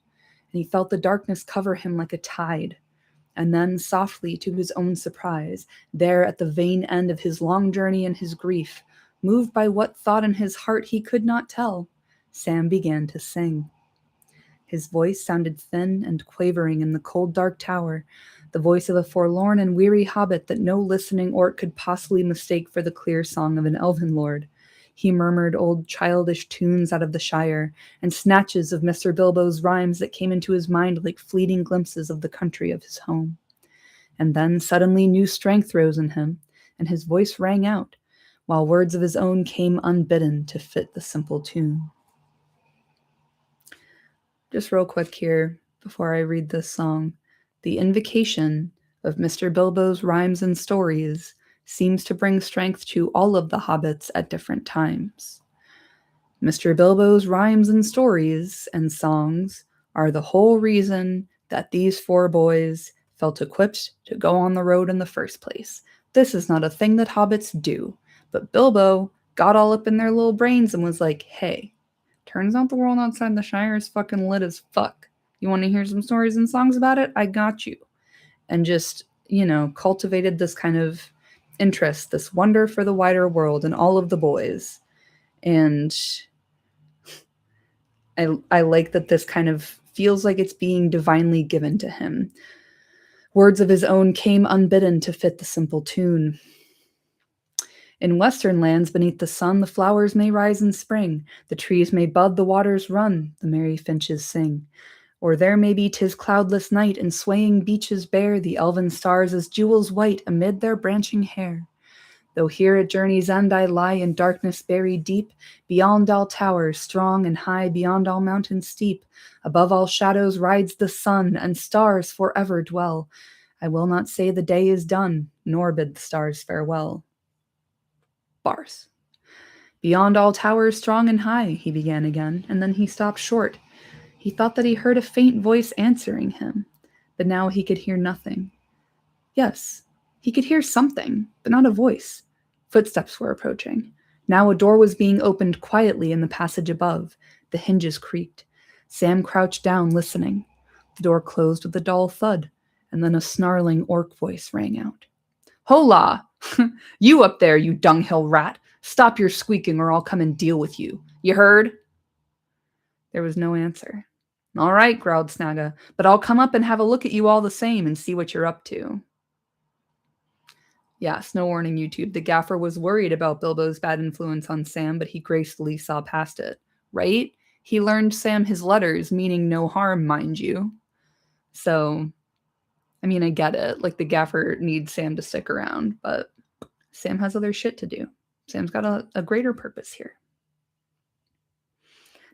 and he felt the darkness cover him like a tide. And then, softly, to his own surprise, there at the vain end of his long journey and his grief, moved by what thought in his heart he could not tell, Sam began to sing. His voice sounded thin and quavering in the cold, dark tower, the voice of a forlorn and weary hobbit that no listening orc could possibly mistake for the clear song of an elven lord. He murmured old childish tunes out of the Shire, and snatches of Mr. Bilbo's rhymes that came into his mind like fleeting glimpses of the country of his home. And then suddenly new strength rose in him, and his voice rang out, while words of his own came unbidden to fit the simple tune. Just real quick here, before I read this song, the invocation of Mr. Bilbo's rhymes and stories seems to bring strength to all of the hobbits at different times. Mr. Bilbo's rhymes and stories and songs are the whole reason that these four boys felt equipped to go on the road in the first place. This is not a thing that hobbits do, but Bilbo got all up in their little brains and was like, hey, turns out the world outside the Shire is fucking lit as fuck. You want to hear some stories and songs about it? I got you. And just, cultivated this kind of interest, this wonder for the wider world and all of the boys. And I like that this kind of feels like it's being divinely given to him. Words of his own came unbidden to fit the simple tune. In western lands beneath the sun, the flowers may rise in spring, the trees may bud, the waters run, the merry finches sing. Or there may be 'tis cloudless night, and swaying beaches bear the elven stars as jewels white amid their branching hair. Though here at journey's end I lie in darkness buried deep, beyond all towers, strong and high, beyond all mountains steep, above all shadows rides the sun, and stars forever dwell. I will not say the day is done, nor bid the stars farewell. Bars. Beyond all towers, strong and high, he began again, and then he stopped short. He thought that he heard a faint voice answering him, but now he could hear nothing. Yes, he could hear something, but not a voice. Footsteps were approaching. Now a door was being opened quietly in the passage above. The hinges creaked. Sam crouched down, listening. The door closed with a dull thud, and then a snarling orc voice rang out. Hola! You up there, you dunghill rat! Stop your squeaking or I'll come and deal with you. You heard? There was no answer. All right, growled Snagga, but I'll come up and have a look at you all the same and see what you're up to. Yes, no warning, YouTube. The gaffer was worried about Bilbo's bad influence on Sam, but he gracefully saw past it. Right? He learned Sam his letters, meaning no harm, mind you. So, I mean, I get it. Like, the gaffer needs Sam to stick around, but Sam has other shit to do. Sam's got a greater purpose here.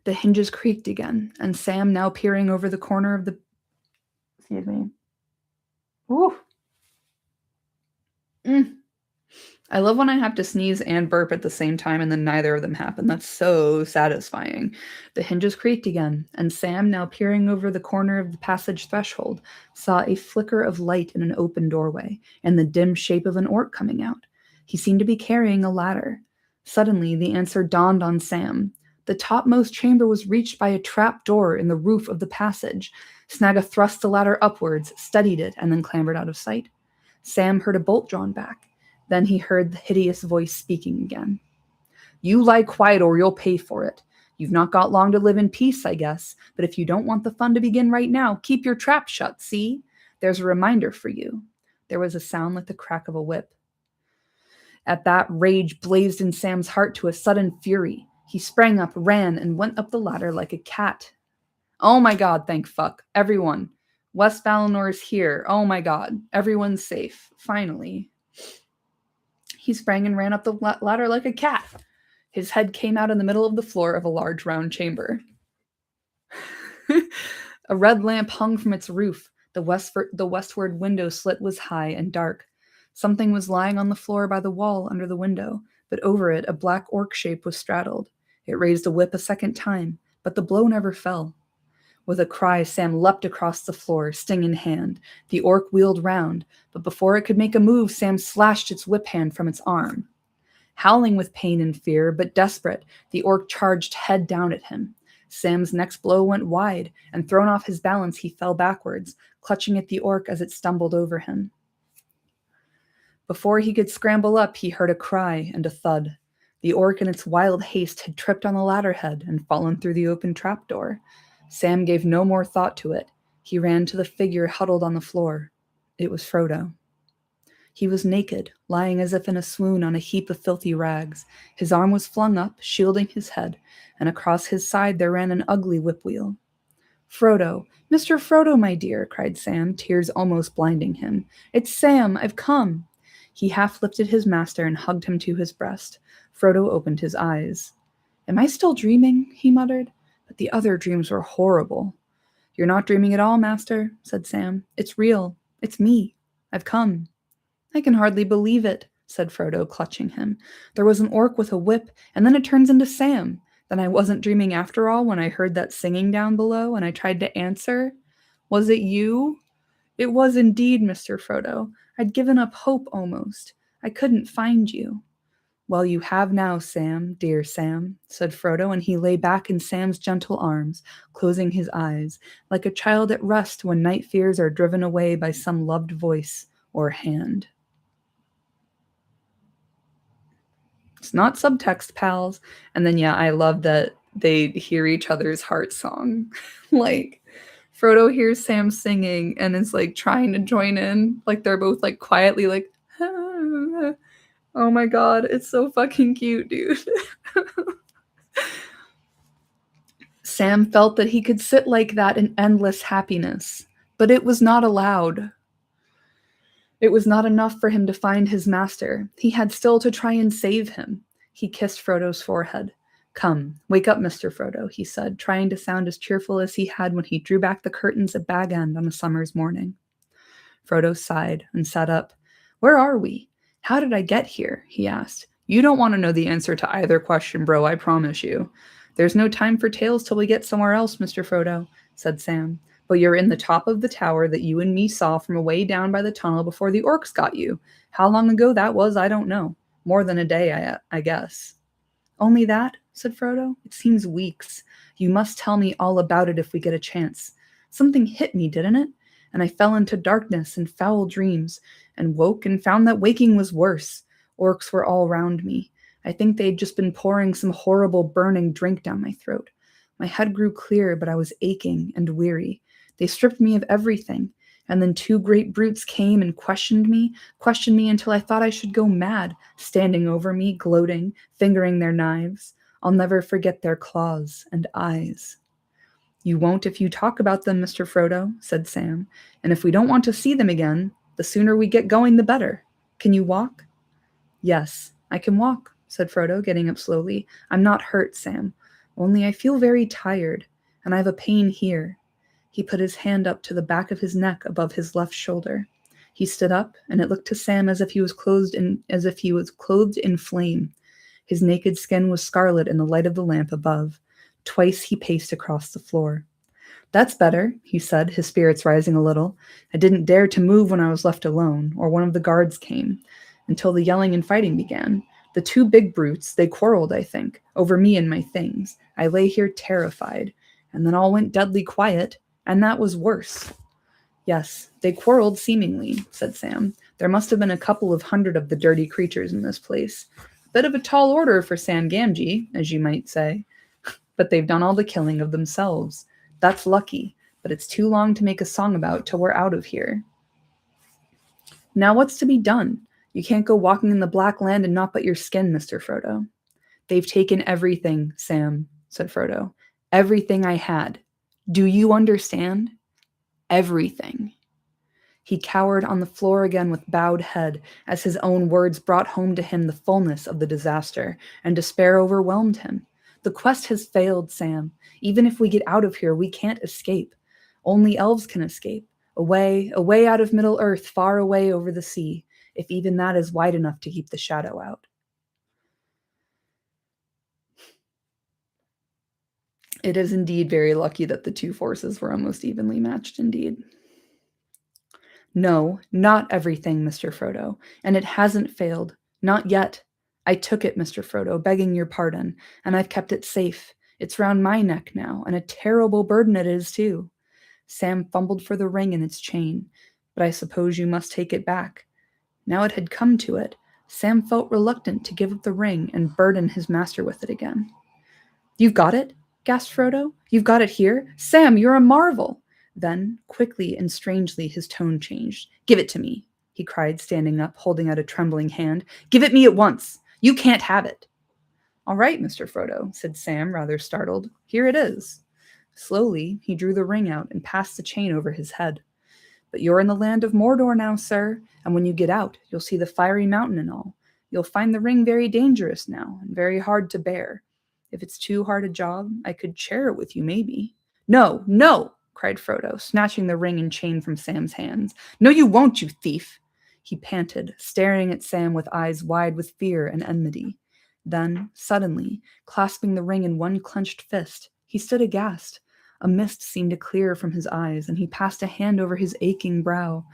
The hinges creaked again, and Sam, now peering over the corner of the... Excuse me. Ooh. I love when I have to sneeze and burp at the same time and then neither of them happen. That's so satisfying. The hinges creaked again, and Sam, now peering over the corner of the passage threshold, saw a flicker of light in an open doorway and the dim shape of an orc coming out. He seemed to be carrying a ladder. Suddenly, the answer dawned on Sam. The topmost chamber was reached by a trap door in the roof of the passage. Snagga thrust the ladder upwards, steadied it, and then clambered out of sight. Sam heard a bolt drawn back. Then he heard the hideous voice speaking again. You lie quiet or you'll pay for it. You've not got long to live in peace, I guess, but if you don't want the fun to begin right now, keep your trap shut, see? There's a reminder for you. There was a sound like the crack of a whip. At that, rage blazed in Sam's heart to a sudden fury. He sprang up, ran, and went up the ladder like a cat. Oh my god, thank fuck. Everyone. West Valinor's here. Oh my god. Everyone's safe. Finally. He sprang and ran up the ladder like a cat. His head came out in the middle of the floor of a large round chamber. A red lamp hung from its roof. The westward window slit was high and dark. Something was lying on the floor by the wall under the window, but over it a black orc shape was straddled. It raised a whip a second time, but the blow never fell. With a cry, Sam leapt across the floor, sting in hand. The orc wheeled round, but before it could make a move, Sam slashed its whip hand from its arm. Howling with pain and fear, but desperate, the orc charged head down at him. Sam's next blow went wide, and thrown off his balance, he fell backwards, clutching at the orc as it stumbled over him. Before he could scramble up, he heard a cry and a thud. The orc in its wild haste had tripped on the ladder head and fallen through the open trapdoor. Sam gave no more thought to it. He ran to the figure huddled on the floor. It was Frodo. He was naked, lying as if in a swoon on a heap of filthy rags. His arm was flung up, shielding his head, and across his side there ran an ugly whipwheel. Frodo, Mr. Frodo, my dear, cried Sam, tears almost blinding him. It's Sam, I've come. He half lifted his master and hugged him to his breast. Frodo opened his eyes. Am I still dreaming? He muttered. But the other dreams were horrible. You're not dreaming at all, master, said Sam. It's real. It's me. I've come. I can hardly believe it, said Frodo, clutching him. There was an orc with a whip, and then it turns into Sam. Then I wasn't dreaming after all when I heard that singing down below, and I tried to answer. Was it you? It was indeed, Mr. Frodo. I'd given up hope almost. I couldn't find you. Well, you have now, Sam, dear Sam, said Frodo, and he lay back in Sam's gentle arms, closing his eyes, like a child at rest when night fears are driven away by some loved voice or hand. It's not subtext, pals. And then, yeah, I love that they hear each other's heart song. Like, Frodo hears Sam singing and is, like, trying to join in. Like, they're both, like, quietly, like, ah. Oh my god, it's so fucking cute, dude. Sam felt that he could sit like that in endless happiness, but it was not allowed. It was not enough for him to find his master. He had still to try and save him. He kissed Frodo's forehead. Come, wake up, Mr. Frodo, he said, trying to sound as cheerful as he had when he drew back the curtains at Bag End on a summer's morning. Frodo sighed and sat up. Where are we? How did I get here? He asked. You don't want to know the answer to either question, bro, I promise you. There's no time for tales till we get somewhere else, Mr. Frodo, said Sam. But you're in the top of the tower that you and me saw from away down by the tunnel before the orcs got you. How long ago that was, I don't know. More than a day, I guess." "Only that?" said Frodo. "It seems weeks. You must tell me all about it if we get a chance. Something hit me, didn't it? And I fell into darkness and foul dreams, and woke and found that waking was worse. Orcs were all round me. I think they'd just been pouring some horrible burning drink down my throat. My head grew clear, but I was aching and weary. They stripped me of everything, and then two great brutes came and questioned me until I thought I should go mad, standing over me, gloating, fingering their knives. I'll never forget their claws and eyes." "You won't if you talk about them, Mr. Frodo," said Sam. "And if we don't want to see them again, the sooner we get going, the better. Can you walk?" "Yes, I can walk," said Frodo, getting up slowly. "I'm not hurt, Sam. Only I feel very tired, and I have a pain here." He put his hand up to the back of his neck above his left shoulder. He stood up, and it looked to Sam as if he was clothed in flame. His naked skin was scarlet in the light of the lamp above. Twice he paced across the floor. "That's better," he said, his spirits rising a little. "I didn't dare to move when I was left alone, or one of the guards came, until the yelling and fighting began. The two big brutes, they quarreled, I think, over me and my things. I lay here terrified, and then all went deadly quiet, and that was worse." "Yes, they quarreled seemingly," said Sam. "There must have been a couple of hundred of the dirty creatures in this place. A bit of a tall order for Sam Gamgee, as you might say. But they've done all the killing of themselves. That's lucky, but it's too long to make a song about till we're out of here. Now what's to be done? You can't go walking in the Black Land and not but your skin, Mr. Frodo." "They've taken everything, Sam," said Frodo. "Everything I had. Do you understand? Everything." He cowered on the floor again with bowed head as his own words brought home to him the fullness of the disaster, and despair overwhelmed him. "The quest has failed, Sam. Even if we get out of here, we can't escape. Only elves can escape. Away, away out of Middle-earth, far away over the sea, if even that is wide enough to keep the shadow out." It is indeed very lucky that the two forces were almost evenly matched indeed. "No, not everything, Mr. Frodo, and it hasn't failed. Not yet. I took it, Mr. Frodo, begging your pardon, and I've kept it safe. It's round my neck now, and a terrible burden it is, too." Sam fumbled for the ring in its chain, "But I suppose you must take it back." Now it had come to it. Sam felt reluctant to give up the ring and burden his master with it again. "You've got it?" gasped Frodo. "You've got it here? Sam, you're a marvel!" Then, quickly and strangely, his tone changed. "Give it to me," he cried, standing up, holding out a trembling hand. "Give it me at once! You can't have it." "All right, Mr. Frodo," said Sam, rather startled. "Here it is." Slowly, he drew the ring out and passed the chain over his head. "But you're in the land of Mordor now, sir, and when you get out, you'll see the fiery mountain and all. You'll find the ring very dangerous now, and very hard to bear. If it's too hard a job, I could share it with you, maybe." "No, no!" cried Frodo, snatching the ring and chain from Sam's hands. "No, you won't, you thief!" He panted, staring at Sam with eyes wide with fear and enmity. Then, suddenly, clasping the ring in one clenched fist, he stood aghast. A mist seemed to clear from his eyes, and he passed a hand over his aching brow.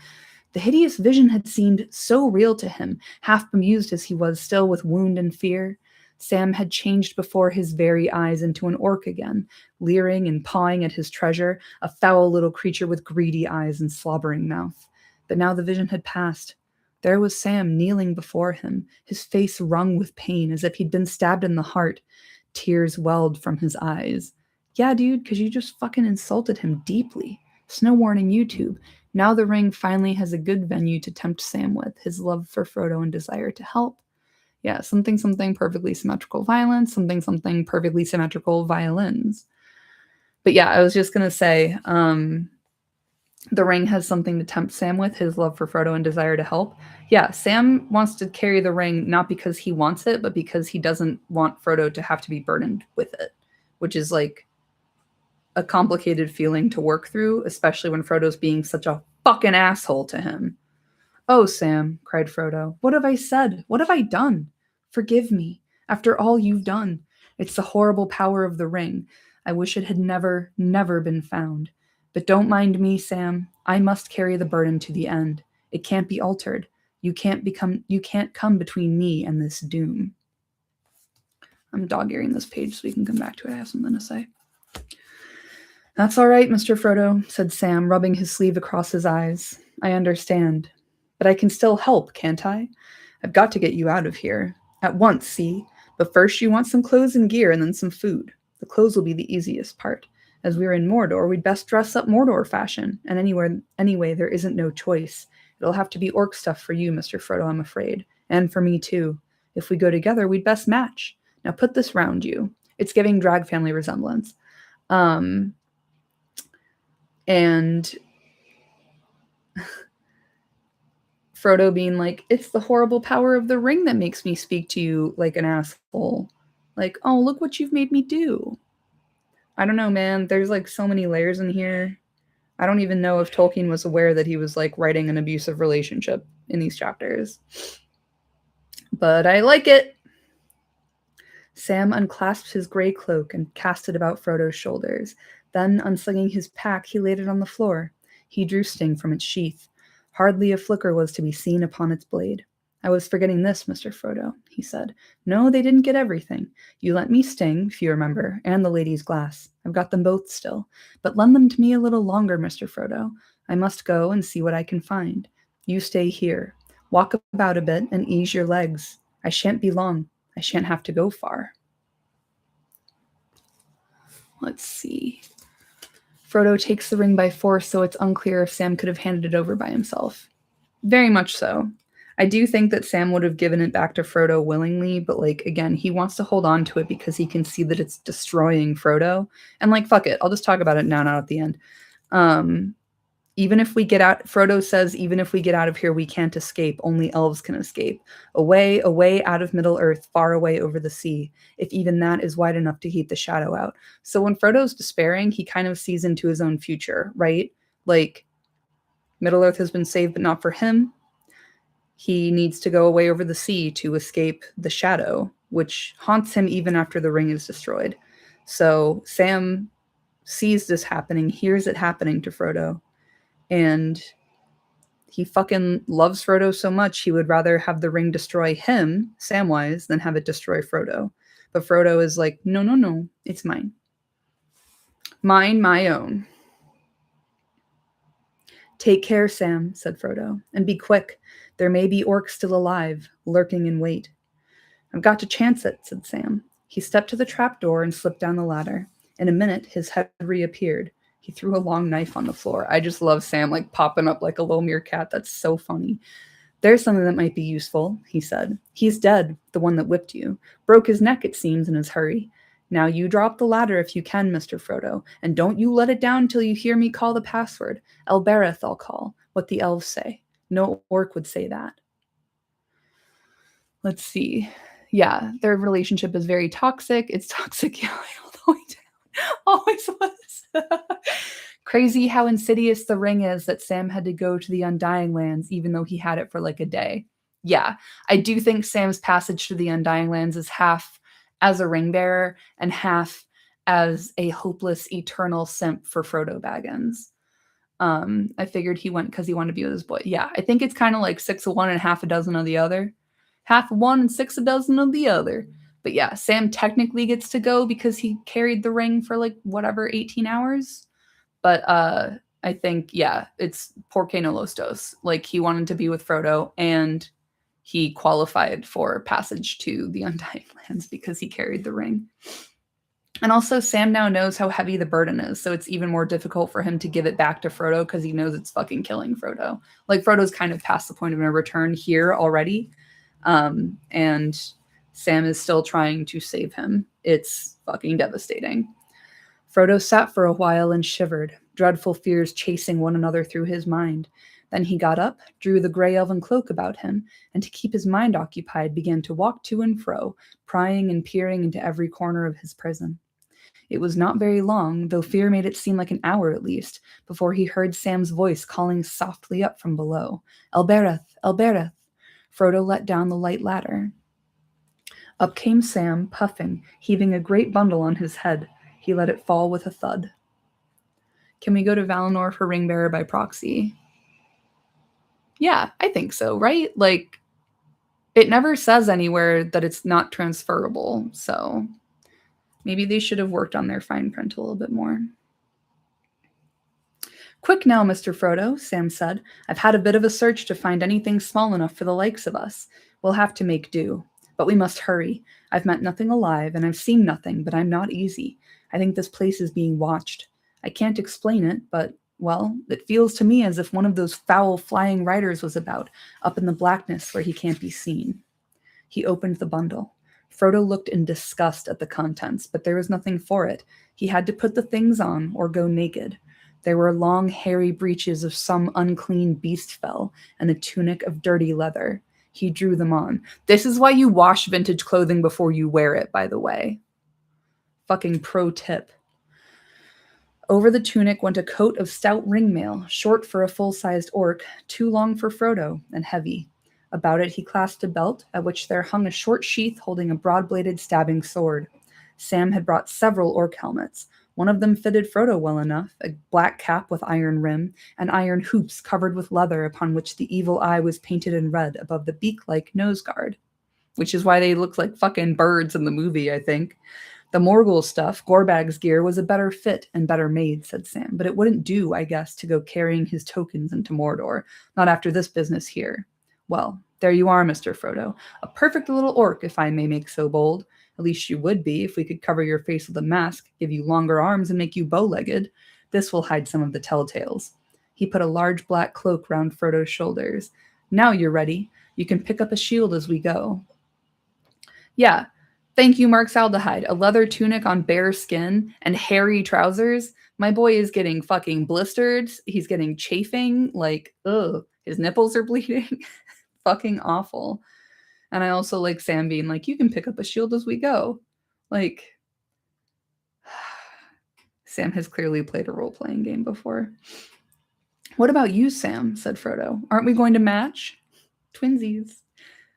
The hideous vision had seemed so real to him, half bemused as he was still with wound and fear. Sam had changed before his very eyes into an orc again, leering and pawing at his treasure, a foul little creature with greedy eyes and slobbering mouth. But now the vision had passed. There was Sam kneeling before him, his face wrung with pain as if he'd been stabbed in the heart. Tears welled from his eyes. "Yeah, dude, because you just fucking insulted him deeply. Snow warning YouTube. Now the ring finally has a good venue to tempt Sam with, his love for Frodo and desire to help. Yeah, something perfectly symmetrical violence, something perfectly symmetrical violins." But yeah, I was just going to say, the ring has something to tempt Sam with, his love for Frodo and desire to help. Yeah, Sam wants to carry the ring not because he wants it, but because he doesn't want Frodo to have to be burdened with it, which is like a complicated feeling to work through, especially when Frodo's being such a fucking asshole to him. "Oh, Sam," cried Frodo, "what have I said? What have I done? Forgive me, after all you've done. It's the horrible power of the ring. I wish it had never, never been found. But don't mind me, Sam. I must carry the burden to the end. It can't be altered. You can't come between me and this doom. I'm dog-earing this page so we can come back to it. I have something to say. That's all right, Mr. Frodo, said Sam, rubbing his sleeve across his eyes. I understand. But I can still help, can't I? I've got to get you out of here. At once, see? But first you want some clothes and gear and then some food. The clothes will be the easiest part. As we're in Mordor, we'd best dress up Mordor fashion. And anyway, there isn't no choice. It'll have to be orc stuff for you, Mr. Frodo, I'm afraid. And for me, too. If we go together, we'd best match. Now put this round you. It's giving drag family resemblance. And Frodo being like, it's the horrible power of the ring that makes me speak to you like an asshole. Like, oh, look what you've made me do. I don't know, man. There's like so many layers in here. I don't even know if Tolkien was aware that he was like writing an abusive relationship in these chapters. But I like it. Sam unclasped his gray cloak and cast it about Frodo's shoulders. Then, unslinging his pack, he laid it on the floor. He drew Sting from its sheath. Hardly a flicker was to be seen upon its blade. I was forgetting this, Mr. Frodo, he said. No, they didn't get everything. You lent me Sting, if you remember, and the lady's glass. I've got them both still. But lend them to me a little longer, Mr. Frodo. I must go and see what I can find. You stay here. Walk about a bit and ease your legs. I shan't be long. I shan't have to go far. Let's see. Frodo takes the ring by force, so it's unclear if Sam could have handed it over by himself. Very much so. I do think that Sam would have given it back to Frodo willingly, but, like, again, he wants to hold on to it because he can see that it's destroying Frodo. And, like, fuck it. I'll just talk about it now, not at the end. Even if we get out, Frodo says, even if we get out of here, we can't escape. Only elves can escape. Away, away out of Middle-earth, far away over the sea, if even that is wide enough to keep the shadow out. So when Frodo's despairing, he kind of sees into his own future, right? Like, Middle-earth has been saved, but not for him. He needs to go away over the sea to escape the shadow, which haunts him even after the ring is destroyed. So Sam sees this happening, hears it happening to Frodo, and he fucking loves Frodo so much he would rather have the ring destroy him, Samwise, than have it destroy Frodo. But Frodo is like, no, no, no, it's mine. Mine, my own. Take care, Sam, said Frodo, and be quick. There may be orcs still alive, lurking in wait. I've got to chance it, said Sam. He stepped to the trapdoor and slipped down the ladder. In a minute, his head reappeared. He threw a long knife on the floor. I just love Sam, like, popping up like a little meerkat. That's so funny. There's something that might be useful, he said. He's dead, the one that whipped you. Broke his neck, it seems, in his hurry. Now you drop the ladder if you can, Mr. Frodo, and don't you let it down till you hear me call the password. Elbereth, I'll call, what the elves say. No orc would say that. Let's see. Yeah, their relationship is very toxic. It's toxic all the way down. Always was. Crazy how insidious the ring is that Sam had to go to the Undying Lands even though he had it for like a day. Yeah, I do think Sam's passage to the Undying Lands is half as a ring bearer and half as a hopeless eternal simp for Frodo Baggins. I figured he went because he wanted to be with his boy. Yeah, I think it's kind of like 6 of one and half a dozen of the other. Half of one and 6 a dozen of the other. But yeah, Sam technically gets to go because he carried the ring for like whatever, 18 hours. But I think, yeah, it's Porque no los dos. Like, he wanted to be with Frodo and he qualified for passage to the Undying Lands because he carried the ring. And also, Sam now knows how heavy the burden is, so it's even more difficult for him to give it back to Frodo because he knows it's fucking killing Frodo. Like, Frodo's kind of past the point of no return here already, and Sam is still trying to save him. It's fucking devastating. Frodo sat for a while and shivered, dreadful fears chasing one another through his mind. Then he got up, drew the grey elven cloak about him, and to keep his mind occupied began to walk to and fro, prying and peering into every corner of his prison. It was not very long, though fear made it seem like an hour at least, before he heard Sam's voice calling softly up from below. Elbereth, Elbereth. Frodo let down the light ladder. Up came Sam, puffing, heaving a great bundle on his head. He let it fall with a thud. Can we go to Valinor for ring bearer by proxy? Yeah, I think so, right? Like, it never says anywhere that it's not transferable, so maybe they should have worked on their fine print a little bit more. Quick now, Mr. Frodo, Sam said. I've had a bit of a search to find anything small enough for the likes of us. We'll have to make do. But we must hurry. I've met nothing alive, and I've seen nothing, but I'm not easy. I think this place is being watched. I can't explain it, but, well, it feels to me as if one of those foul flying riders was about, up in the blackness where he can't be seen. He opened the bundle. Frodo looked in disgust at the contents, but there was nothing for it. He had to put the things on or go naked. There were long, hairy breeches of some unclean beast fell, and a tunic of dirty leather. He drew them on. This is why you wash vintage clothing before you wear it, by the way. Fucking pro tip. Over the tunic went a coat of stout ringmail, short for a full-sized orc, too long for Frodo, and heavy. About it he clasped a belt, at which there hung a short sheath holding a broad-bladed stabbing sword. Sam had brought several orc helmets. One of them fitted Frodo well enough, a black cap with iron rim, and iron hoops covered with leather upon which the evil eye was painted in red above the beak-like nose guard. Which is why they look like fucking birds in the movie, I think. The Morgul stuff, Gorbag's gear, was a better fit and better made, said Sam, but it wouldn't do, I guess, to go carrying his tokens into Mordor, not after this business here. Well, there you are, Mr. Frodo. A perfect little orc, if I may make so bold. At least you would be if we could cover your face with a mask, give you longer arms, and make you bow-legged. This will hide some of the telltales. He put a large black cloak round Frodo's shoulders. Now you're ready. You can pick up a shield as we go. Yeah, thank you, Mark Saldehyde. A leather tunic on bare skin and hairy trousers. My boy is getting fucking blistered. He's getting chafing. Like, ugh, his nipples are bleeding. Fucking awful. And I also like Sam being like, you can pick up a shield as we go. Like, Sam has clearly played a role-playing game before. What about you, Sam? Said Frodo. Aren't we going to match? Twinsies.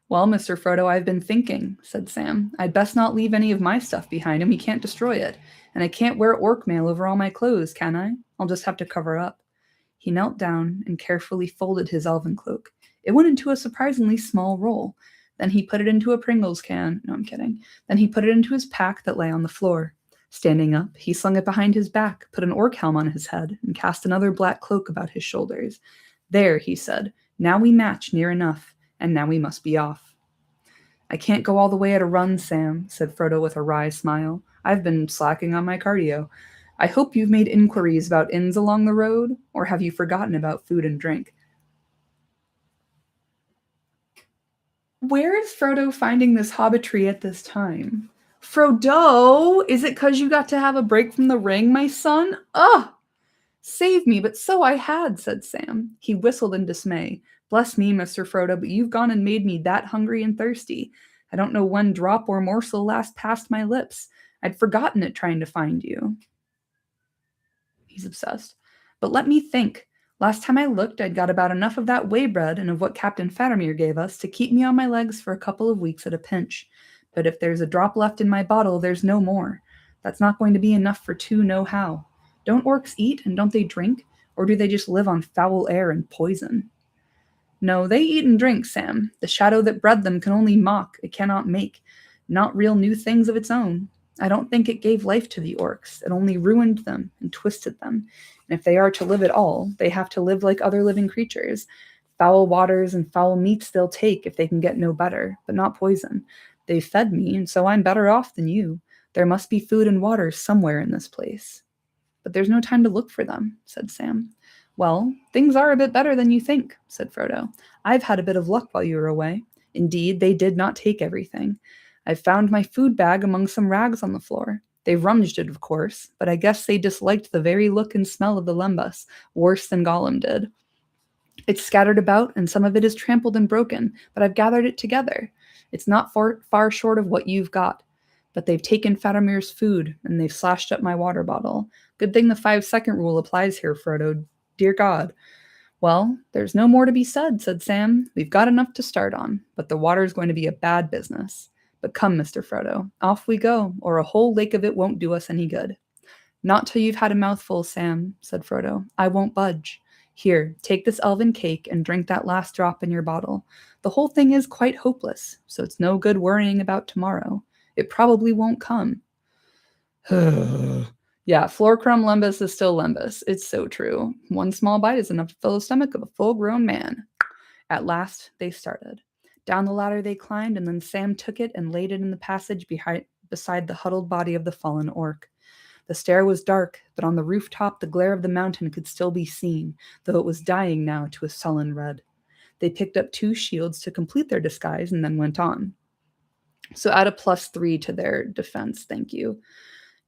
Well, Mr. Frodo, I've been thinking, said Sam. I'd best not leave any of my stuff behind, and we can't destroy it. And I can't wear orc mail over all my clothes, can I? I'll just have to cover up. He knelt down and carefully folded his elven cloak. It went into a surprisingly small roll. Then he put it into a Pringles can. No, I'm kidding. Then he put it into his pack that lay on the floor. Standing up, he slung it behind his back, put an orc helm on his head, and cast another black cloak about his shoulders. There, he said. Now we match near enough, and now we must be off. I can't go all the way at a run, Sam, said Frodo with a wry smile. I've been slacking on my cardio. I hope you've made inquiries about inns along the road, or have you forgotten about food and drink? Where is Frodo finding this hobbitry at this time? Frodo, is it 'cause you got to have a break from the ring, my son? Ugh! Save me, but so I had, said Sam. He whistled in dismay. Bless me, Mr. Frodo, but you've gone and made me that hungry and thirsty. I don't know when drop or morsel last passed my lips. I'd forgotten it trying to find you. He's obsessed. But let me think. Last time I looked, I'd got about enough of that whey bread and of what Captain Faramir gave us to keep me on my legs for a couple of weeks at a pinch. But if there's a drop left in my bottle, there's no more. That's not going to be enough for two no-how. Don't orcs eat and don't they drink? Or do they just live on foul air and poison? No, they eat and drink, Sam. The shadow that bred them can only mock, it cannot make. Not real new things of its own. I don't think it gave life to the orcs. It only ruined them and twisted them. And if they are to live at all, they have to live like other living creatures. Foul waters and foul meats they'll take if they can get no better, but not poison. They've fed me, and so I'm better off than you. There must be food and water somewhere in this place. But there's no time to look for them, said Sam. Well, things are a bit better than you think, said Frodo. I've had a bit of luck while you were away. Indeed, they did not take everything. I've found my food bag among some rags on the floor. They rummaged it, of course, but I guess they disliked the very look and smell of the lembas, worse than Gollum did. It's scattered about, and some of it is trampled and broken, but I've gathered it together. It's not far short of what you've got. But they've taken Faramir's food, and they've slashed up my water bottle. Good thing the 5-second rule applies here, Frodo. Dear God. Well, there's no more to be said Sam. We've got enough to start on, but the water's going to be a bad business. But come, Mr. Frodo, off we go, or a whole lake of it won't do us any good. Not till you've had a mouthful, Sam, said Frodo. I won't budge. Here, take this elven cake and drink that last drop in your bottle. The whole thing is quite hopeless, so it's no good worrying about tomorrow. It probably won't come. Yeah, Florcrum lembus is still lembus. It's so true. One small bite is enough to fill the stomach of a full-grown man. At last, they started. Down the ladder they climbed, and then Sam took it and laid it in the passage beside the huddled body of the fallen orc. The stair was dark, but on the rooftop the glare of the mountain could still be seen, though it was dying now to a sullen red. They picked up 2 shields to complete their disguise and then went on. So add a +3 to their defense, thank you.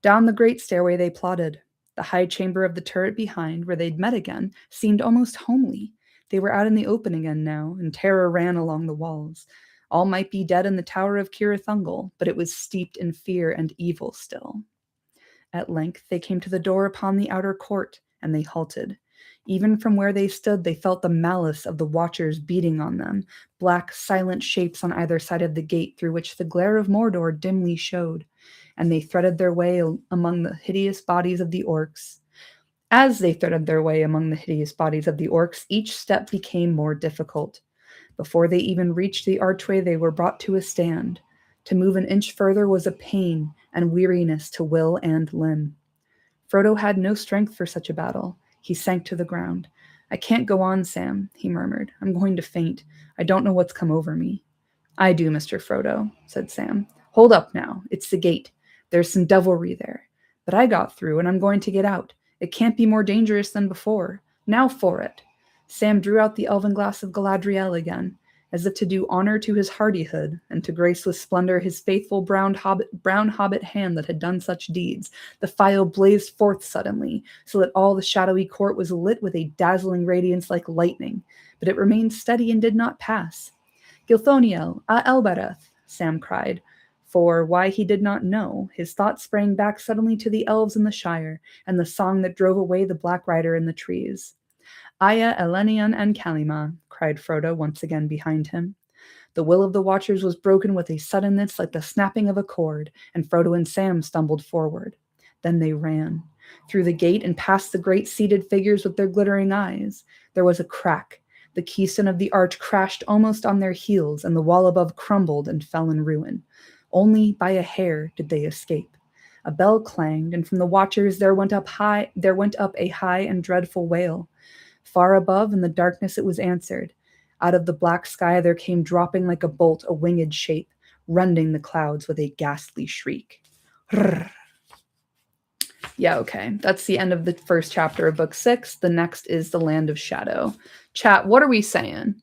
Down the great stairway they plodded. The high chamber of the turret behind, where they'd met again, seemed almost homely. They were out in the open again now, and terror ran along the walls. All might be dead in the tower of Cirith Ungol, but it was steeped in fear and evil still. At length they came to the door upon the outer court, and they halted. Even from where they stood, they felt the malice of the watchers beating on them, black, silent shapes on either side of the gate through which the glare of Mordor dimly showed, and they threaded their way among the hideous bodies of the orcs. As they threaded their way among the hideous bodies of the orcs, each step became more difficult. Before they even reached the archway, they were brought to a stand. To move an inch further was a pain and weariness to will and limb. Frodo had no strength for such a battle. He sank to the ground. I can't go on, Sam, he murmured. I'm going to faint. I don't know what's come over me. I do, Mr. Frodo, said Sam. Hold up now. It's the gate. There's some devilry there. But I got through, and I'm going to get out. It can't be more dangerous than before. Now for it. Sam drew out the elven glass of Galadriel again, as if to do honor to his hardihood, and to grace with splendor his faithful brown hobbit hand that had done such deeds. The phial blazed forth suddenly, so that all the shadowy court was lit with a dazzling radiance like lightning, but it remained steady and did not pass. Gilthoniel, a Elbereth, Sam cried. For why he did not know, his thoughts sprang back suddenly to the elves in the Shire, and the song that drove away the Black Rider in the trees. Aya, Elenion, and Kalima, cried Frodo once again behind him. The will of the Watchers was broken with a suddenness like the snapping of a cord, and Frodo and Sam stumbled forward. Then they ran. Through the gate and past the great seated figures with their glittering eyes. There was a crack. The keystone of the arch crashed almost on their heels, and the wall above crumbled and fell in ruin. Only by a hair did they escape. A bell clanged, and from the Watchers there went up a high and dreadful wail. Far above, in the darkness, it was answered. Out of the black sky there came dropping like a bolt a winged shape, rending the clouds with a ghastly shriek. Yeah, okay. That's the end of the first chapter of Book 6. The next is The Land of Shadow. Chat, what are we saying?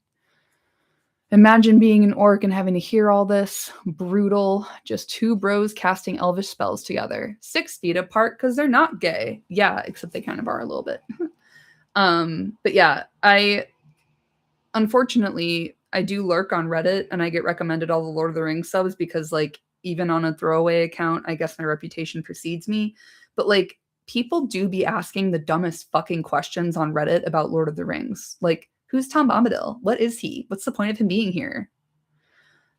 Imagine being an orc and having to hear all this. Brutal. Just 2 bros casting elvish spells together. 6 feet apart because they're not gay. Yeah, except they kind of are a little bit. But yeah, unfortunately, I do lurk on Reddit and I get recommended all the Lord of the Rings subs because, like, even on a throwaway account, I guess my reputation precedes me. But, like, people do be asking the dumbest fucking questions on Reddit about Lord of the Rings. Like, who's Tom Bombadil? What is he? What's the point of him being here?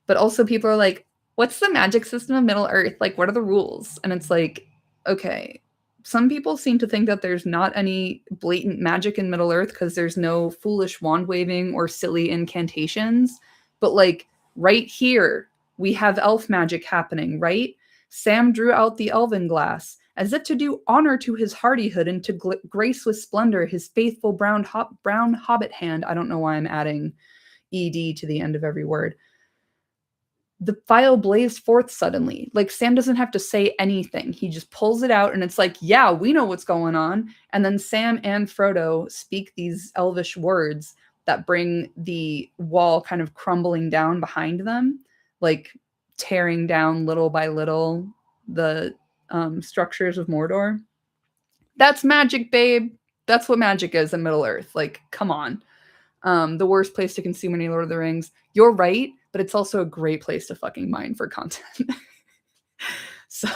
But also people are like, what's the magic system of Middle-earth? Like, what are the rules? And it's like, okay, some people seem to think that there's not any blatant magic in Middle-earth because there's no foolish wand-waving or silly incantations. But, like, right here, we have elf magic happening, right? Sam drew out the elven glass, as if to do honor to his hardihood and to grace with splendor his faithful brown hobbit hand. I don't know why I'm adding ed to the end of every word. The phial blazed forth suddenly. Like, Sam doesn't have to say anything. He just pulls it out, and it's like, yeah, we know what's going on. And then Sam and Frodo speak these elvish words that bring the wall kind of crumbling down behind them, like tearing down little by little the structures of Mordor. That's magic, babe. That's what magic is in Middle-earth. Like, come on. The worst place to consume any Lord of the Rings. You're right, but it's also a great place to fucking mine for content. So,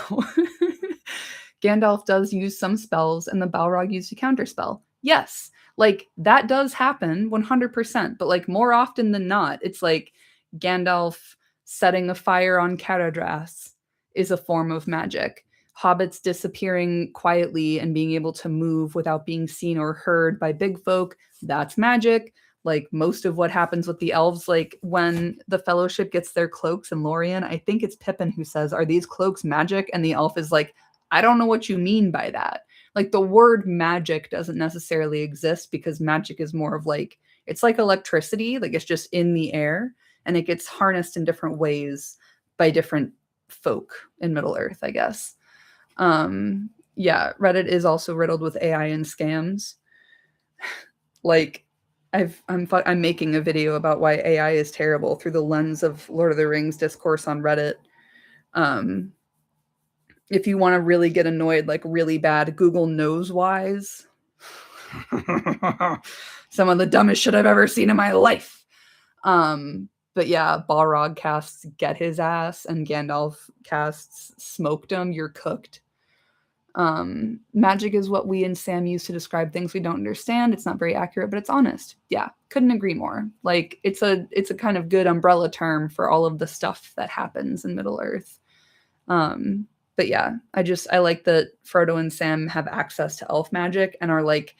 Gandalf does use some spells, and the Balrog used a counterspell. Yes, like, that does happen 100%, but, like, more often than not, it's like Gandalf setting a fire on Caradhras is a form of magic. hobbits disappearing quietly and being able to move without being seen or heard by big folk, that's magic. Like most of what happens with the elves, like when the Fellowship gets their cloaks in Lorien, I think it's Pippin who says, "Are these cloaks magic?" And the elf is like, "I don't know what you mean by that." Like the word magic doesn't necessarily exist because magic is more of like, it's like electricity, like it's just in the air and it gets harnessed in different ways by different folk in Middle Earth, I guess. Yeah, Reddit is also riddled with AI and scams. Like I'm making a video about why AI is terrible through the lens of Lord of the Rings discourse on Reddit. Um, if you want to really get annoyed, like really bad, Google knows whys. Some of the dumbest shit I've ever seen in my life. But yeah, Balrog casts Get His Ass and Gandalf casts Smoked Him, You're Cooked. Magic is what we and Sam use to describe things we don't understand. It's not very accurate, but it's honest. Yeah, couldn't agree more. Like it's a kind of good umbrella term for all of the stuff that happens in Middle Earth. But yeah, I like that Frodo and Sam have access to elf magic and are like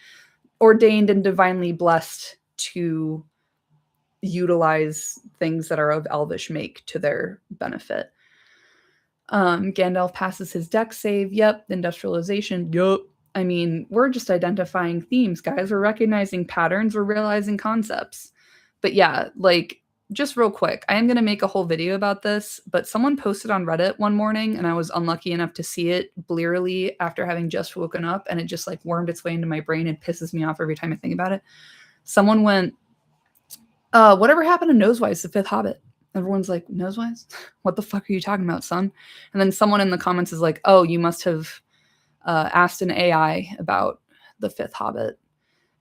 ordained and divinely blessed to utilize things that are of elvish make to their benefit. Gandalf passes his dex save. Yep. Industrialization. Yup. I mean, we're just identifying themes, guys. We're recognizing patterns. We're realizing concepts. But yeah, like, just real quick, I am going to make a whole video about this, but someone posted on Reddit one morning and I was unlucky enough to see it blearily after having just woken up, and it just like wormed its way into my brain and pisses me off every time I think about it. Someone went, whatever happened to Nosewise, the fifth Hobbit? Everyone's like, Nosewise? What the fuck are you talking about, son? And then someone in the comments is like, oh, you must have asked an AI about the fifth Hobbit.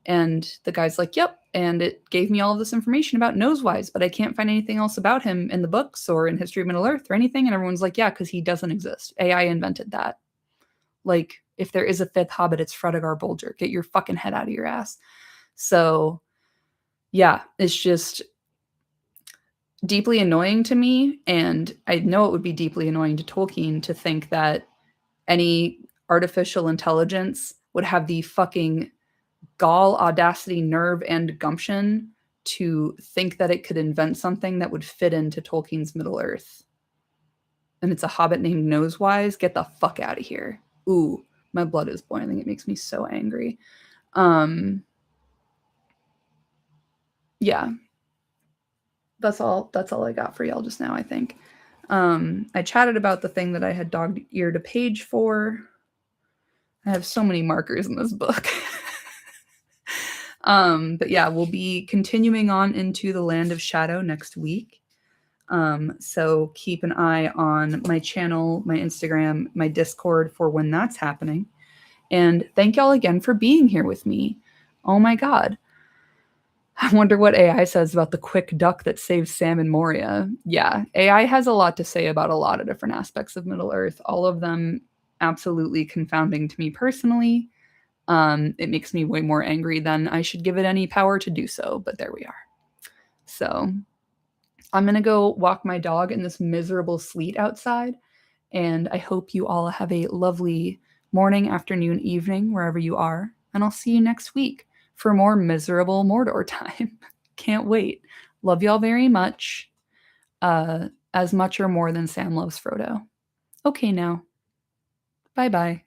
And the guy's like, yep. And it gave me all of this information about Nosewise, but I can't find anything else about him in the books or in History of Middle Earth or anything. And everyone's like, yeah, because he doesn't exist. AI invented that. Like, if there is a fifth Hobbit, it's Fredegar Bolger. Get your fucking head out of your ass. So, yeah, it's just deeply annoying to me, and I know it would be deeply annoying to Tolkien to think that any artificial intelligence would have the fucking gall, audacity, nerve, and gumption to think that it could invent something that would fit into Tolkien's Middle Earth. And it's a hobbit named Nosewise. Get the fuck out of here. Ooh, my blood is boiling. It makes me so angry. Yeah. That's all I got for y'all just now, I think. I chatted about the thing that I had dog-eared a page for. I have so many markers in this book. But yeah, we'll be continuing on into the Land of Shadow next week. So keep an eye on my channel, my Instagram, my Discord for when that's happening. And thank y'all again for being here with me. Oh my God. I wonder what AI says about the quick duck that saves Sam and Moria. Yeah, AI has a lot to say about a lot of different aspects of Middle Earth, all of them absolutely confounding to me personally. It makes me way more angry than I should give it any power to do so, but there we are. So I'm going to go walk my dog in this miserable sleet outside, and I hope you all have a lovely morning, afternoon, evening, wherever you are, and I'll see you next week for more miserable Mordor time. Can't wait. Love y'all very much. As much or more than Sam loves Frodo. Okay now. Bye-bye.